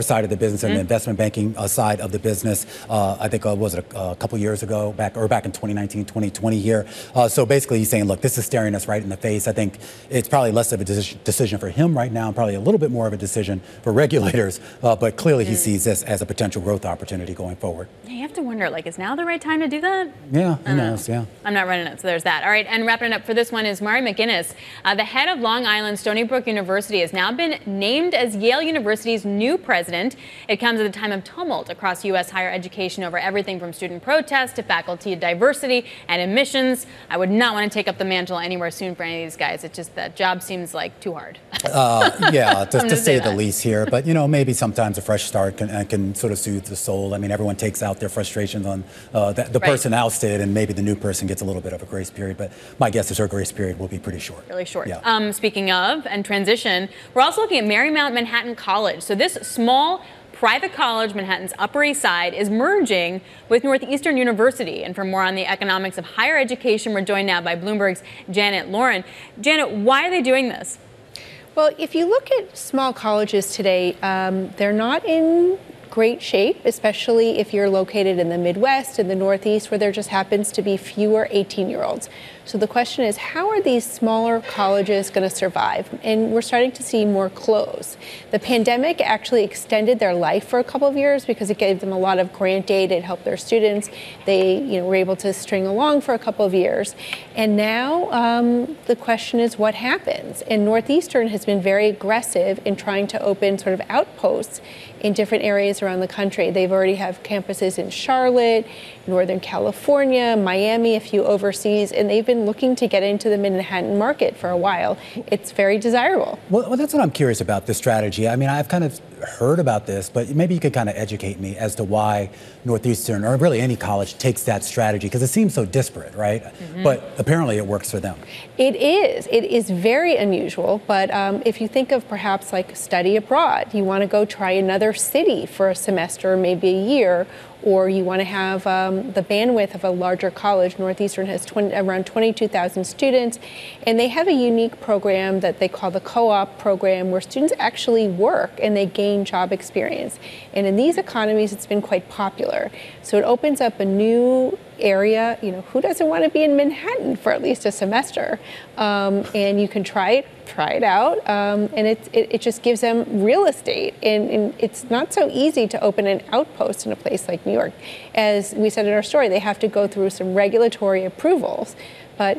side of the business and the investment banking side of the business. I think was it a couple years ago, back in 2019, 2020 here. So basically, he's saying, look, this is staring us right in the face. I think it's probably less of a decision for him right now, and probably a little bit more of a decision for regulators. But clearly, he sees this as a potential growth opportunity going forward. Yeah, you have to wonder, like, is now the right time to do that? Yeah, who knows? Yeah. I'm not running it, so there's that. All right, and wrapping it up for this one is Mari McGinnis. The head of Long Island Stony Brook University has now been named as Yale University's new president. It comes at a time of tumult across U.S. higher education over everything from student protests to faculty diversity and admissions. I would not want to take up the mantle anywhere soon for any of these guys. It's just that job seems like too hard. To say the least here. But, maybe sometimes a fresh start can sort of soothe the soul. I mean, everyone takes out their frustrations on the person ousted, and maybe the new person gets a little bit of a grace period. But my guess is her grace period will be pretty short. Really short. Yeah. Speaking of and transition, we're also looking at Marymount Manhattan College. So this small private college, Manhattan's Upper East Side, is merging with Northeastern University. And for more on the economics of higher education, we're joined now by Bloomberg's Janet Lauren. Janet, why are they doing this? Well, if you look at small colleges today, they're not in great shape, especially if you're located in the Midwest and the Northeast, where there just happens to be fewer 18-year-olds. So the question is, how are these smaller colleges going to survive? And we're starting to see more close. The pandemic actually extended their life for a couple of years because it gave them a lot of grant aid. It helped their students. They were able to string along for a couple of years. And now the question is what happens? And Northeastern has been very aggressive in trying to open sort of outposts in different areas around the country. They've already have campuses in Charlotte, Northern California, Miami, a few overseas, and they've been looking to get into the Manhattan market for a while. It's very desirable. Well, that's what I'm curious about, this strategy. I mean, I've kind of heard about this, but maybe you could kind of educate me as to why Northeastern, or really any college, takes that strategy, because it seems so disparate, right? But apparently it works for them. It is. It is very unusual, but if you think of perhaps like study abroad, you want to go try another city for a semester or maybe a year, or you want to have the bandwidth of a larger college. Northeastern has around 22,000 students, and they have a unique program that they call the co-op program, where students actually work and they gain job experience. And in these economies, it's been quite popular. So it opens up a new area. Who doesn't want to be in Manhattan for at least a semester? And you can try it out, and it just gives them real estate. And it's not so easy to open an outpost in a place like New York. As we said in our story, they have to go through some regulatory approvals. But,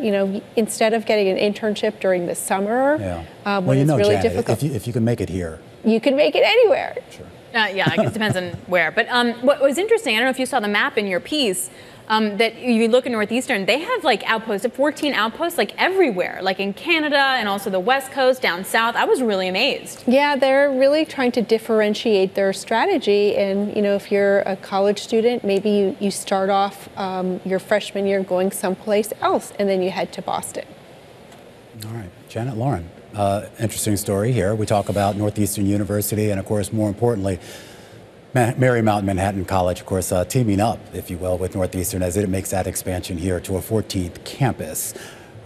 instead of getting an internship during the summer, when it's really Janet, difficult. If you can make it here. You can make it anywhere. Sure. I guess it depends on where. But what was interesting, I don't know if you saw the map in your piece, that you look at Northeastern, they have like outposts, 14 outposts, like everywhere, like in Canada and also the West Coast, down south. I was really amazed. Yeah, they're really trying to differentiate their strategy. And, you know, if you're a college student, maybe you start off your freshman year going someplace else, and then you head to Boston. All right, Janet Lauren. Interesting story here. We talk about Northeastern University and, of course, more importantly, Marymount Manhattan College, of course, teaming up, if you will, with Northeastern as it makes that expansion here to a 14th campus.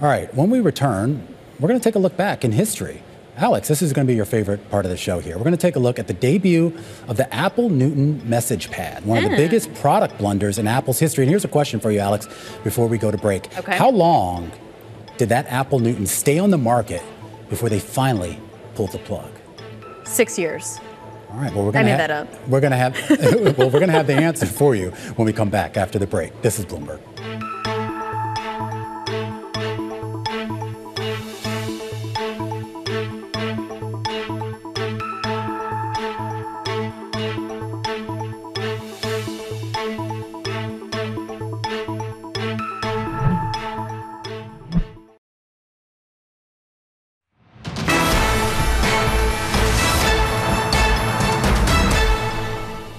All right, when we return, we're going to take a look back in history. Alex, this is going to be your favorite part of the show here. We're going to take a look at the debut of the Apple Newton message pad, one of the biggest product blunders in Apple's history. And here's a question for you, Alex, before we go to break. Okay. How long did that Apple Newton stay on the market before they finally pulled the plug? 6 years. All right. Well, I made that up. We're going to have well, we're going to have the answer for you when we come back after the break. This is Bloomberg.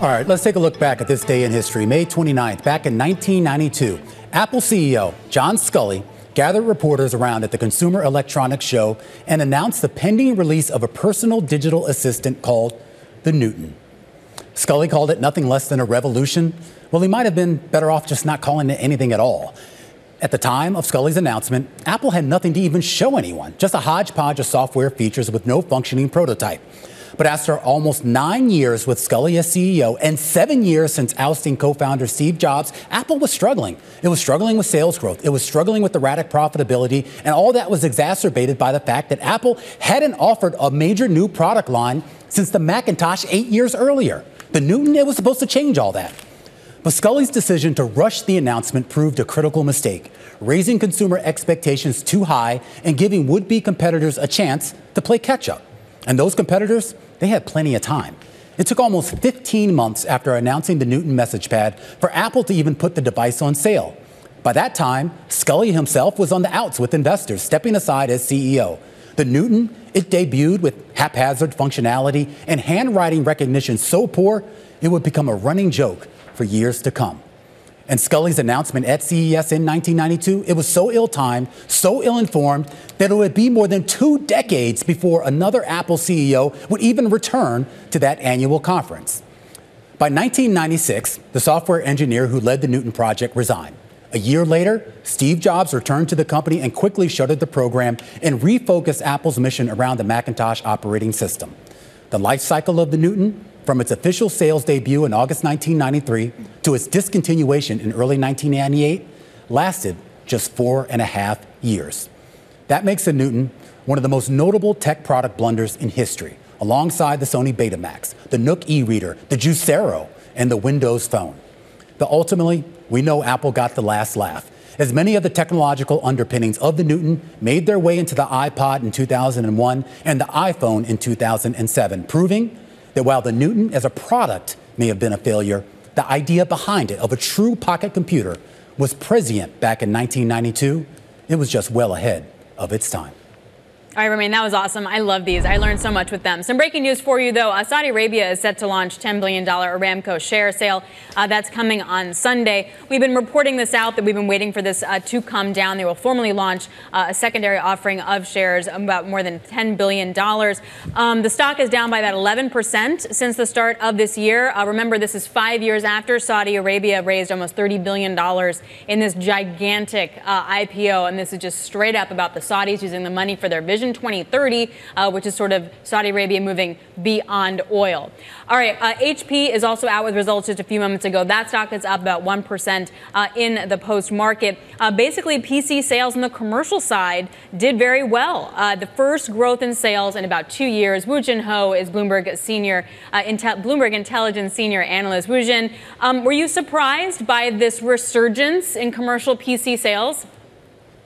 All right, let's take a look back at this day in history. May 29th, back in 1992, Apple CEO John Sculley gathered reporters around at the Consumer Electronics Show and announced the pending release of a personal digital assistant called the Newton. Sculley called it nothing less than a revolution. Well, he might have been better off just not calling it anything at all. At the time of Sculley's announcement, Apple had nothing to even show anyone, just a hodgepodge of software features with no functioning prototype. But after almost 9 years with Sculley as CEO and 7 years since ousting co-founder Steve Jobs, Apple was struggling. It was struggling with sales growth. It was struggling with erratic profitability. And all that was exacerbated by the fact that Apple hadn't offered a major new product line since the Macintosh 8 years earlier. The Newton, it was supposed to change all that. But Sculley's decision to rush the announcement proved a critical mistake, raising consumer expectations too high and giving would-be competitors a chance to play catch-up. And those competitors, they had plenty of time. It took almost 15 months after announcing the Newton message pad for Apple to even put the device on sale. By that time, Sculley himself was on the outs with investors, stepping aside as CEO. The Newton, it debuted with haphazard functionality and handwriting recognition so poor, it would become a running joke for years to come. And Sculley's announcement at CES in 1992, it was so ill-timed, so ill-informed, that it would be more than 2 decades before another Apple CEO would even return to that annual conference. By 1996, the software engineer who led the Newton project resigned. A year later, Steve Jobs returned to the company and quickly shuttered the program and refocused Apple's mission around the Macintosh operating system. The life cycle of the Newton, from its official sales debut in August 1993 to its discontinuation in early 1998, lasted just 4.5 years. That makes the Newton one of the most notable tech product blunders in history, alongside the Sony Betamax, the Nook e-reader, the Juicero, and the Windows Phone. But ultimately, we know Apple got the last laugh, as many of the technological underpinnings of the Newton made their way into the iPod in 2001 and the iPhone in 2007, proving that while the Newton as a product may have been a failure, the idea behind it of a true pocket computer was prescient back in 1992. It was just well ahead of its time. All right, Romaine, that was awesome. I love these. I learned so much with them. Some breaking news for you, though. Saudi Arabia is set to launch $10 billion Aramco share sale. That's coming on Sunday. We've been reporting this out, that we've been waiting for this to come down. They will formally launch a secondary offering of shares, about more than $10 billion. The stock is down by about 11% since the start of this year. Remember, this is 5 years after Saudi Arabia raised almost $30 billion in this gigantic IPO. And this is just straight up about the Saudis using the money for their vision 2030, which is sort of Saudi Arabia moving beyond oil. All right, HP is also out with results just a few moments ago. That stock is up about 1% in the post-market. Basically, PC sales on the commercial side did very well. The first growth in sales in about 2 years. Jin Ho is Bloomberg Intelligence senior analyst. Jin, were you surprised by this resurgence in commercial PC sales?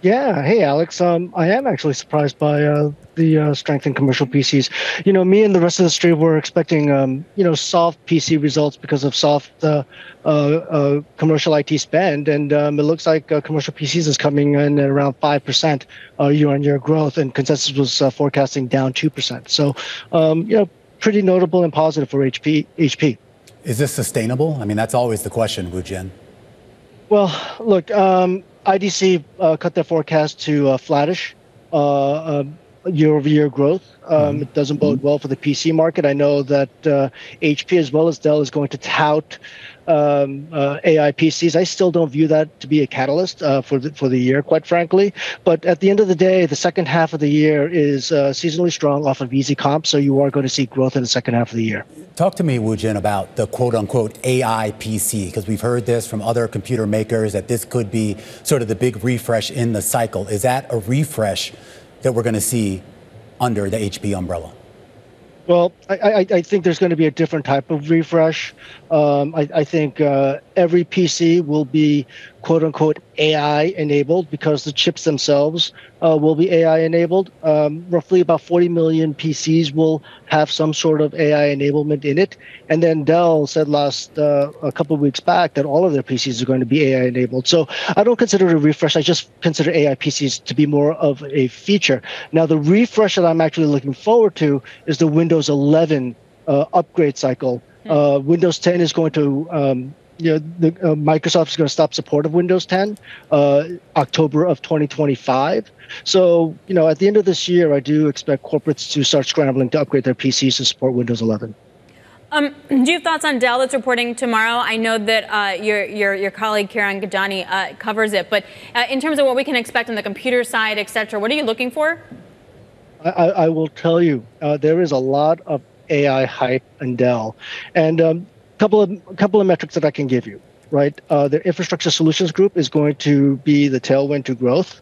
Yeah. Hey, Alex. I am actually surprised by the strength in commercial PCs. Me and the rest of the street were expecting, soft PC results because of soft commercial IT spend. And it looks like commercial PCs is coming in at around 5% year-on-year growth, and consensus was forecasting down 2%. So, pretty notable and positive for HP. Is this sustainable? I mean, that's always the question, Woo Jin. Well, look, IDC cut their forecast to flattish year-over-year growth. It doesn't bode well for the PC market. I know that HP as well as Dell is going to tout AI PCs. I still don't view that to be a catalyst for the year, quite frankly. But at the end of the day, the second half of the year is seasonally strong off of easy comps, so you are going to see growth in the second half of the year. Talk to me, Woo Jin, about the quote-unquote AI PC, because we've heard this from other computer makers that this could be sort of the big refresh in the cycle. Is that a refresh that we're going to see under the HP umbrella? Well, I think there's going to be a different type of refresh. I think every PC will be quote-unquote AI enabled because the chips themselves will be AI enabled. Roughly about 40 million PCs will have some sort of AI enablement in it. And then Dell said a couple of weeks back that all of their PCs are going to be AI enabled. So I don't consider it a refresh. I just consider AI PCs to be more of a feature. Now, the refresh that I'm actually looking forward to is the Windows 11 upgrade cycle. Windows 10 is going to Microsoft is going to stop support of Windows 10 October of 2025. So, at the end of this year, I do expect corporates to start scrambling to upgrade their PCs to support Windows 11. Do you have thoughts on Dell that's reporting tomorrow? I know that your colleague Kiran Gajani covers it, but in terms of what we can expect on the computer side, et cetera, what are you looking for? I will tell you, there is a lot of AI hype in Dell, and couple of metrics that I can give you, right? The infrastructure solutions group is going to be the tailwind to growth.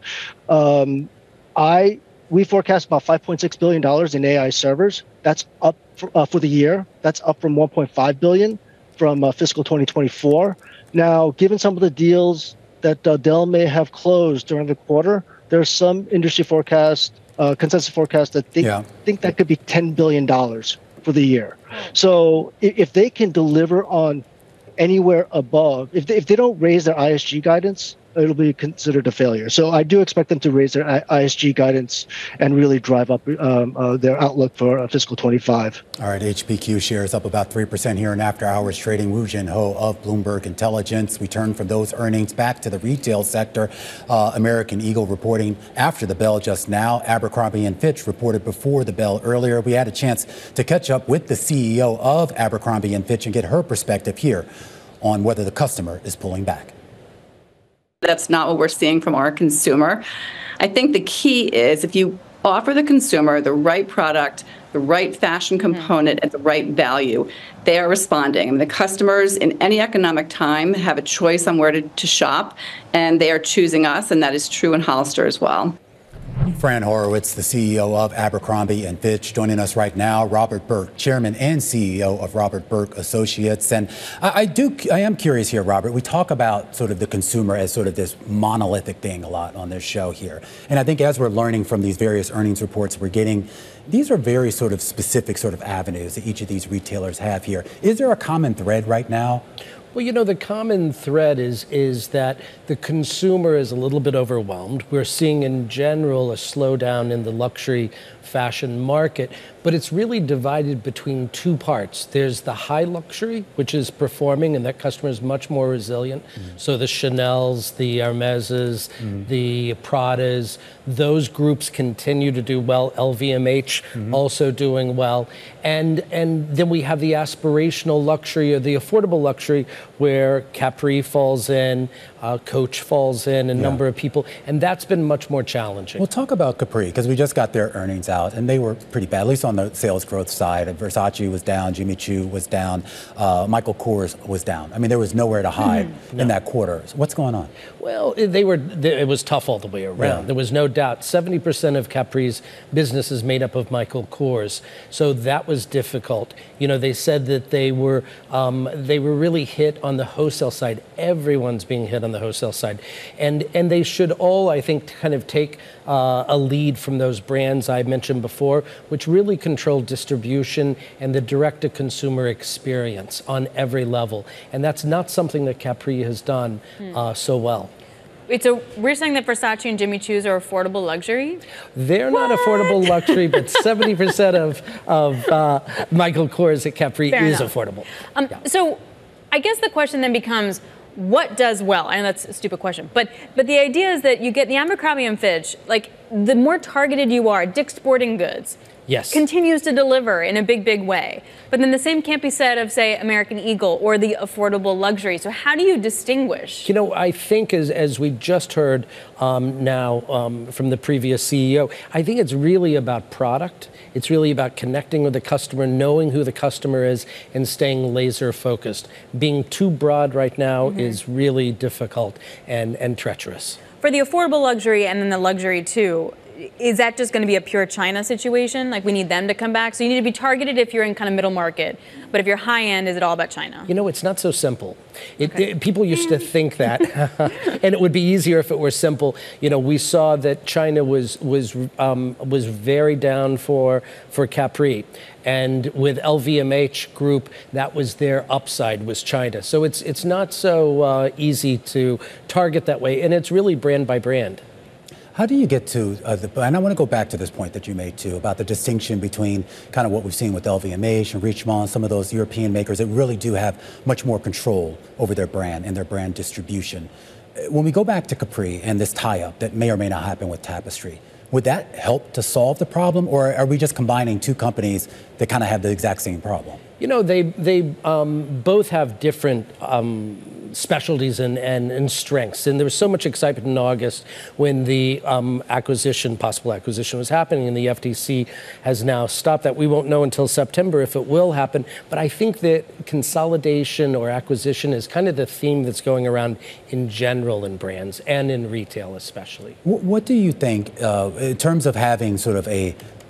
We forecast about $5.6 billion in AI servers. That's up for the year. That's up from $1.5 billion from fiscal 2024. Now, given some of the deals that Dell may have closed during the quarter, there's some industry forecast, consensus forecast that think that could be $10 billion for the year. So if they can deliver on anywhere above, if they don't raise their ISG guidance, it'll be considered a failure. So I do expect them to raise their ISG guidance and really drive up their outlook for fiscal 25. All right, HPQ shares up about 3% here in after hours trading. Woo Jin Ho of Bloomberg Intelligence. We turn from those earnings back to the retail sector. American Eagle reporting after the bell just now. Abercrombie & Fitch reported before the bell earlier. We had a chance to catch up with the CEO of Abercrombie & Fitch and get her perspective here on whether the customer is pulling back. That's not what we're seeing from our consumer. I think the key is if you offer the consumer the right product, the right fashion component at the right value, they are responding. I mean, the customers in any economic time have a choice on where to shop, and they are choosing us, and that is true in Hollister as well. Fran Horowitz, the CEO of Abercrombie & Fitch, joining us right now. Robert Burke, chairman and CEO of Burke Associates. And I am curious here, Robert. We talk about sort of the consumer as sort of this monolithic thing a lot on this show here. And I think as we're learning from these various earnings reports we're getting, these are very sort of specific sort of avenues that each of these retailers have here. Is there a common thread right now? Well, the common thread is that the consumer is a little bit overwhelmed. We're seeing in general a slowdown in the luxury fashion market, but it's really divided between two parts. There's the high luxury, which is performing, and that customer is much more resilient. So the Chanels, the Hermeses, the Pradas, those groups continue to do well. LVMH also doing well. And then we have the aspirational luxury or the affordable luxury where Capri falls in, Coach falls in, a number of people, and that's been much more challenging. We'll talk about Capri because we just got their earnings out and they were pretty bad, at least on on the sales growth side. Versace was down, Jimmy Choo was down, Michael Kors was down. I mean, there was nowhere to hide in that quarter. So what's going on? Well, it was tough all the way around. Yeah. There was no doubt. 70% of Capri's business is made up of Michael Kors. So that was difficult. You know, they said that they were really hit on the wholesale side. Everyone's being hit on the wholesale side. And they should all, I think, kind of take a lead from those brands I mentioned before, which really control distribution and the direct-to-consumer experience on every level. And that's not something that Capri has done so well. Wait, so we're saying that Versace and Jimmy Choo's are affordable luxury? They're not affordable luxury, but 70% of Michael Kors at Capri is affordable. So I guess the question then becomes, what does well? I know that's a stupid question, but the idea is that you get the Abercrombie and Fitch, like the more targeted you are, Dick's Sporting Goods continues to deliver in a big way. But then the same can't be said of, say, American Eagle or the affordable luxury. So how do you distinguish? You know, I think as we just heard now from the previous CEO, I think it's really about product. It's really about connecting with the customer, knowing who the customer is, and staying laser focused. Being too broad right now is really difficult and treacherous. For the affordable luxury and then the luxury too, is that just going to be a pure China situation? Like we need them to come back? So you need to be targeted if you're in kind of middle market. But if you're high end, is it all about China? You know, it's not so simple. People used to think that, and it would be easier if it were simple. You know, we saw that China was very down for Capri. And with LVMH Group, that was their upside, was China. So it's not so easy to target that way. And it's really brand by brand. How do you get to, and I want to go back to this point that you made too, about the distinction between kind of what we've seen with LVMH and Richemont, some of those European makers that really do have much more control over their brand and their brand distribution. When we go back to Capri and this tie-up that may or may not happen with Tapestry, would that help to solve the problem, or are we just combining two companies that kind of have the exact same problem? You know, they both have different specialties and strengths. And there was so much excitement in August when the possible acquisition was happening, and the FTC has now stopped that. We won't know until September if it will happen. But I think that consolidation or acquisition is kind of the theme that's going around in general in brands and in retail especially. What do you think in terms of having sort of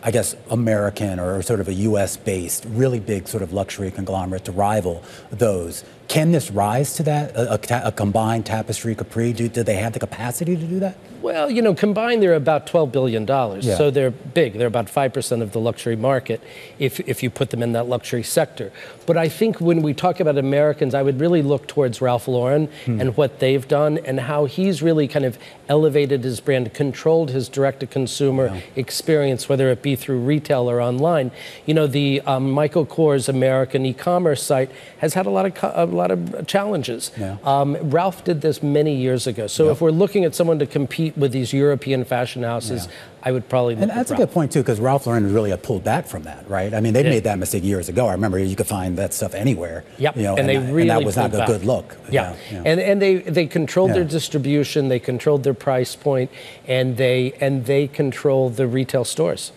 I guess, American or sort of a U.S.-based, really big sort of luxury conglomerate to rival those? Can this rise to that, a combined Tapestry, Capri? Do they have the capacity to do that? Well, you know, combined, they're about $12 billion. Yeah. So they're big. They're about 5% of the luxury market if you put them in that luxury sector. But I think when we talk about Americans, I would really look towards Ralph Lauren and what they've done and how he's really kind of elevated his brand, controlled his direct-to-consumer experience, whether it be through retail or online. You know, the Michael Kors American e-commerce site has had a lot of challenges. Yeah. Ralph did this many years ago. So if we're looking at someone to compete with these European fashion houses, I would probably look at that's Ralph. A good point, too, because Ralph Lauren really had pulled back from that, right? I mean, they made that mistake years ago. I remember you could find that stuff anywhere. Yep, you know, and that was not a good look. Yeah, and they controlled their distribution, they controlled their price point, and they controlled the retail stores.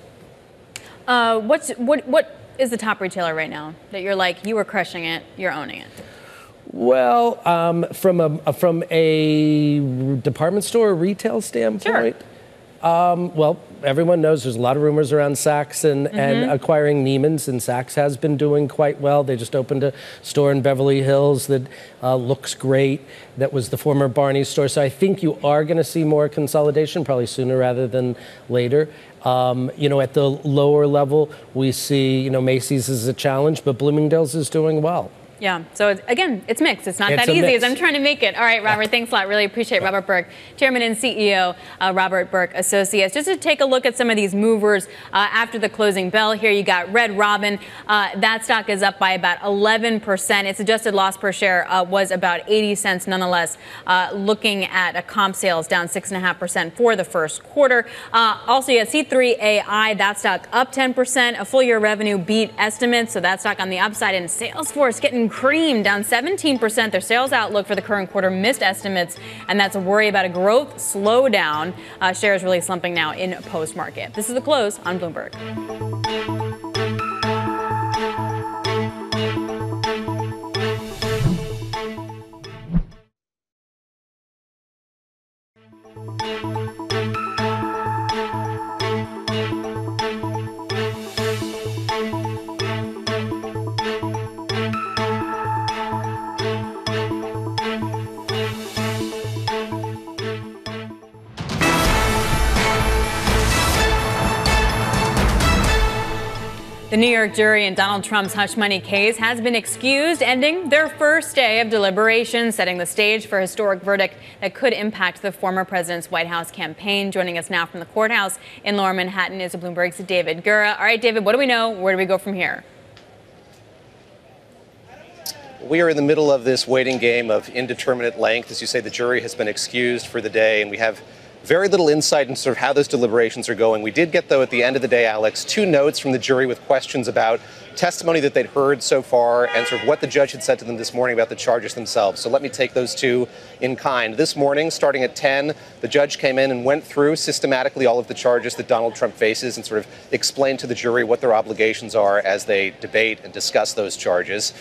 What is the top retailer right now that you're like, you were crushing it, you're owning it? Well, from a department store retail standpoint, well, everyone knows there's a lot of rumors around Saks and acquiring Neiman's, and Saks has been doing quite well. They just opened a store in Beverly Hills that looks great. That was the former Barney's store. So I think you are going to see more consolidation, probably sooner rather than later. You know, at the lower level, we see, you know, Macy's is a challenge, but Bloomingdale's is doing well. Yeah. So again, it's mixed. It's not that easy as I'm trying to make it. All right, Robert, thanks a lot. Really appreciate it. Robert Burke, Chairman and CEO, Robert Burke Associates. Just to take a look at some of these movers after the closing bell here, you got Red Robin. That stock is up by about 11%. Its adjusted loss per share was about 80 cents nonetheless. Looking at a comp sales down 6.5% for the first quarter. Also, you had C3AI, that stock up 10%. A full year revenue beat estimates, so that stock on the upside. And Salesforce getting cream down 17%. Their sales outlook for the current quarter missed estimates, and that's a worry about a growth slowdown. Shares really slumping now in post-market. This is The Close on Bloomberg. The New York jury in Donald Trump's hush money case has been excused, ending their first day of deliberations, setting the stage for a historic verdict that could impact the former president's White House campaign. Joining us now from the courthouse in Lower Manhattan is Bloomberg's David Gura. All right, David, what do we know? Where do we go from here? We are in the middle of this waiting game of indeterminate length. As you say, the jury has been excused for the day, and we have very little insight into sort of how those deliberations are going. We did get, though, at the end of the day, Alex, 2 notes from the jury with questions about testimony that they'd heard so far and sort of what the judge had said to them this morning about the charges themselves. So let me take those 2 in kind. This morning, starting at 10, the judge came in and went through systematically all of the charges that Donald Trump faces and sort of explained to the jury what their obligations are as they debate and discuss those charges.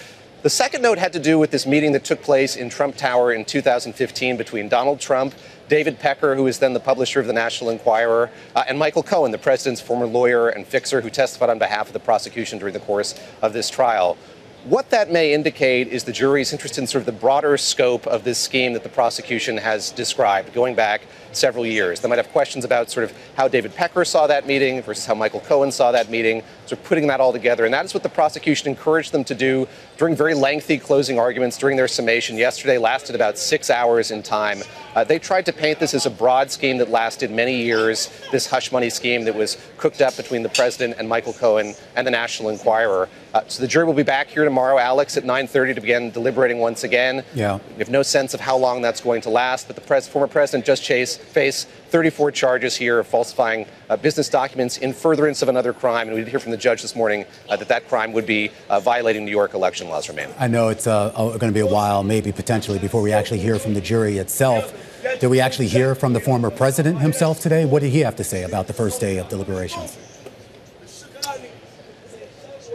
The second note had to do with this meeting that took place in Trump Tower in 2015 between Donald Trump, David Pecker, who was then the publisher of the National Enquirer, and Michael Cohen, the president's former lawyer and fixer who testified on behalf of the prosecution during the course of this trial. What that may indicate is the jury's interest in sort of the broader scope of this scheme that the prosecution has described, going back several years. They might have questions about sort of how David Pecker saw that meeting versus how Michael Cohen saw that meeting, sort of putting that all together. And that is what the prosecution encouraged them to do during very lengthy closing arguments during their summation. Yesterday lasted about 6 hours in time. They tried to paint this as a broad scheme that lasted many years, this hush money scheme that was cooked up between the president and Michael Cohen and the National Enquirer. So the jury will be back here tomorrow, Alex, at 9:30 to begin deliberating once again. Yeah. We have no sense of how long that's going to last, but the former president just faced 34 charges here of falsifying business documents in furtherance of another crime. And we did hear from the judge this morning that crime would be violating New York election laws, Romaine. I know it's going to be a while, maybe potentially, before we actually hear from the jury itself. Did we actually hear from the former president himself today? What did he have to say about the first day of deliberations?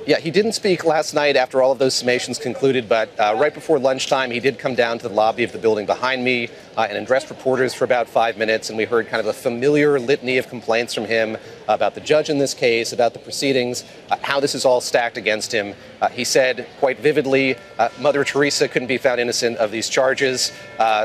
Yeah, he didn't speak last night after all of those summations concluded, but right before lunchtime, he did come down to the lobby of the building behind me and addressed reporters for about 5 minutes, and we heard kind of a familiar litany of complaints from him about the judge in this case, about the proceedings, how this is all stacked against him. He said quite vividly, Mother Teresa couldn't be found innocent of these charges.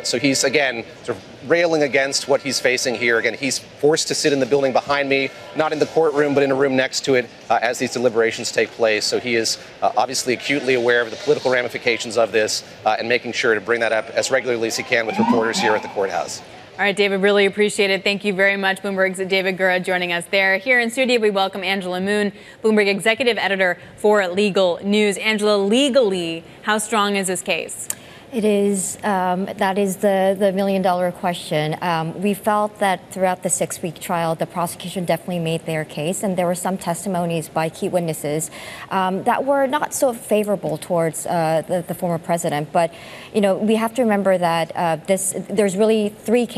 So he's, again, sort of railing against what he's facing here. Again, he's forced to sit in the building behind me, not in the courtroom, but in a room next to it as these deliberations take place. So he is obviously acutely aware of the political ramifications of this and making sure to bring that up as regularly as he can with reporters here at the courthouse. All right, David, really appreciate it. Thank you very much. Bloomberg's David Gura joining us there. Here in studio, we welcome Angela Moon, Bloomberg executive editor for Legal News. Angela, legally, how strong is this case? It is. That is the million-dollar question. We felt that throughout the 6-week trial, the prosecution definitely made their case, and there were some testimonies by key witnesses that were not so favorable towards the former president. But we have to remember that there's really 3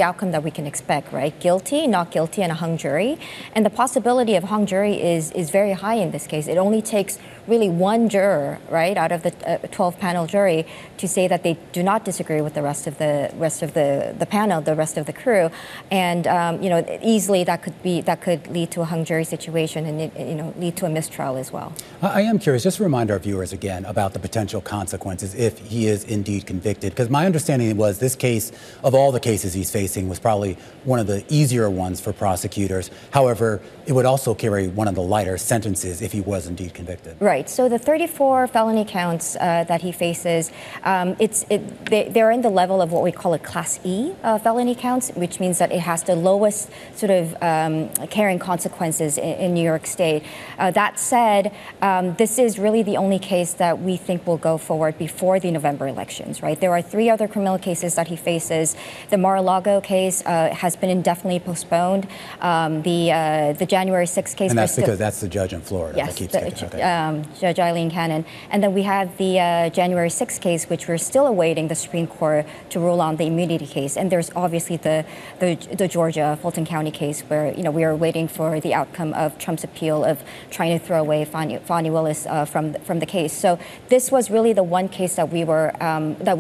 outcomes that we can expect, right? Guilty, not guilty, and a hung jury. And the possibility of hung jury is very high in this case. It only takes really 1 juror, right, out of the 12-panel jury to say that they do not disagree with the rest of the panel, the rest of the crew, and easily that could lead to a hung jury situation and lead to a mistrial as well. I am curious, just to remind our viewers again about the potential consequences if he is indeed convicted, because my understanding was this case, of all the cases he's facing, was probably one of the easier ones for prosecutors. However, it would also carry one of the lighter sentences if he was indeed convicted. Right. So the 34 felony counts that he faces, they're in the level of what we call a Class E felony counts, which means that it has the lowest sort of carrying consequences in New York State. That said, this is really the only case that we think will go forward before the November elections, right? There are 3 other criminal cases that he faces. The Mar-a-Lago case has been indefinitely postponed. The January 6th case. And that's because that's the judge in Florida. Yes, that keeps Judge Eileen Cannon. And then we have the January 6th case, which we're still awaiting the Supreme Court to rule on the immunity case. And there's obviously the Georgia Fulton County case where, we are waiting for the outcome of Trump's appeal of trying to throw away Fani Willis from the case. So this was really the one case that we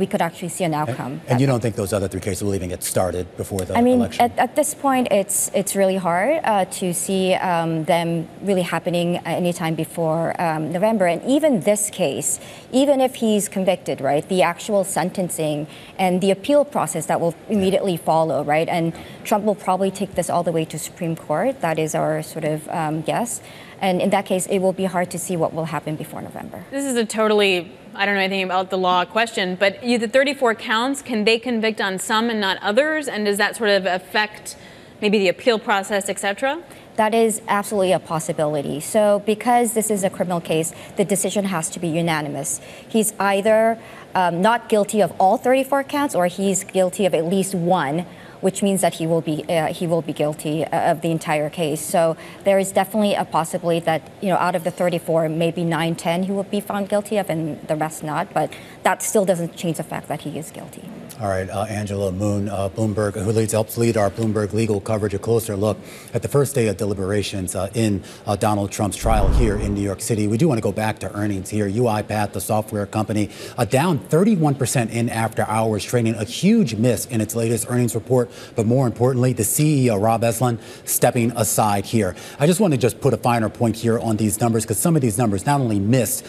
could actually see an outcome. And you don't think those other 3 cases will even get started before the election? At this point, it's really hard to see them really happening anytime before November. And even this case, even if he's convicted, convicted, right? The actual sentencing and the appeal process that will immediately follow, right? And Trump will probably take this all the way to Supreme Court. That is our sort of guess. And in that case, it will be hard to see what will happen before November. This is a totally, I don't know anything about the law question, but the 34 counts, can they convict on some and not others? And does that sort of affect maybe the appeal process, et cetera? That is absolutely a possibility. So because this is a criminal case, the decision has to be unanimous. He's either not guilty of all 34 counts or he's guilty of at least one, which means that he will be guilty of the entire case. So there is definitely a possibility that, out of the 34, maybe 9, 10 he will be found guilty of and the rest not. But that still doesn't change the fact that he is guilty. All right, Angela Moon, Bloomberg, who helps lead our Bloomberg legal coverage, a closer look at the first day of deliberations in Donald Trump's trial here in New York City. We do want to go back to earnings here. UiPath, the software company, down 31% in after hours, trading a huge miss in its latest earnings report. But more importantly, the CEO, Rob Esslin, stepping aside here. I just want to just put a finer point here on these numbers, because some of these numbers not only missed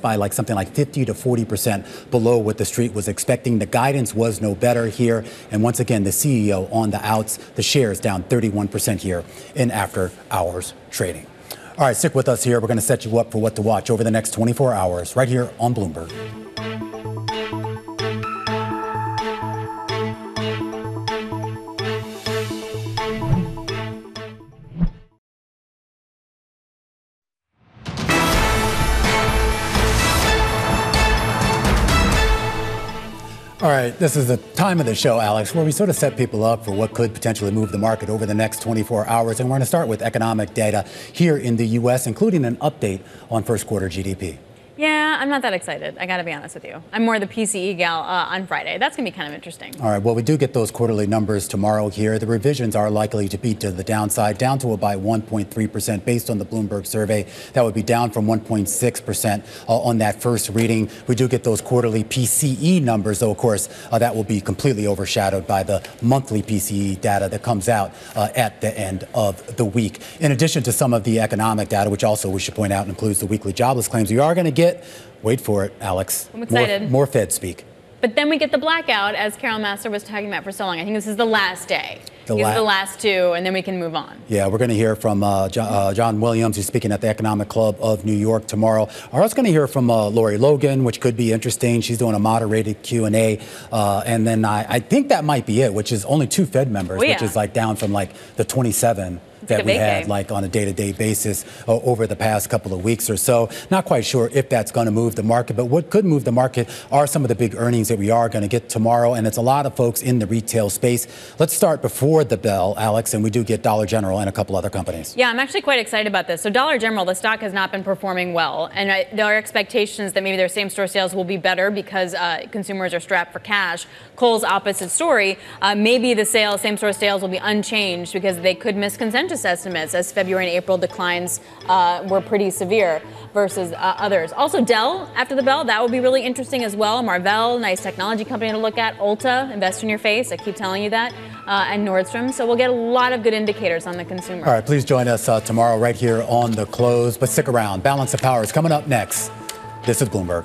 by like something like 50 to 40% below what the street was expecting. The guidance was no better here. And once again, the CEO on the outs, the shares down 31% here in after hours trading. All right, stick with us here. We're going to set you up for what to watch over the next 24 hours right here on Bloomberg. All right, this is the time of the show, Alex, where we sort of set people up for what could potentially move the market over the next 24 hours. And we're going to start with economic data here in the U.S., including an update on first quarter GDP. Yeah, I'm not that excited. I got to be honest with you. I'm more the PCE gal on Friday. That's going to be kind of interesting. All right. Well, we do get those quarterly numbers tomorrow here. The revisions are likely to be to the downside, down to about 1.3% based on the Bloomberg survey. That would be down from 1.6% on that first reading. We do get those quarterly PCE numbers, though, of course, that will be completely overshadowed by the monthly PCE data that comes out at the end of the week. In addition to some of the economic data, which also we should point out includes the weekly jobless claims, we are going to get, wait for it, Alex, I'm excited. More Fed speak. But then we get the blackout, as Carol Master was talking about for so long. I think this is the last day. These are the last two, and then we can move on. Yeah, we're going to hear from John Williams, who's speaking at the Economic Club of New York tomorrow. We're also going to hear from Lori Logan, which could be interesting. She's doing a moderated Q&A. And then I think that might be it, which is only 2 Fed members, which is like down from like the 27 that we had like on a day-to-day basis over the past couple of weeks or so. Not quite sure if that's going to move the market, but what could move the market are some of the big earnings that we are going to get tomorrow, and it's a lot of folks in the retail space. Let's start before the bell, Alex, and we do get Dollar General and a couple other companies. Yeah, I'm actually quite excited about this. So Dollar General, the stock has not been performing well, and there are expectations that maybe their same-store sales will be better because consumers are strapped for cash. Kohl's opposite story. Maybe the same-store sales will be unchanged because they could miss consensus estimates as February and April declines were pretty severe versus others. Also, Dell, after the bell, that will be really interesting as well. Marvell, nice technology company to look at. Ulta, invest in your face. I keep telling you that. And Nordstrom. So we'll get a lot of good indicators on the consumer. All right, please join us tomorrow right here on The Close. But stick around. Balance of Power is coming up next. This is Bloomberg.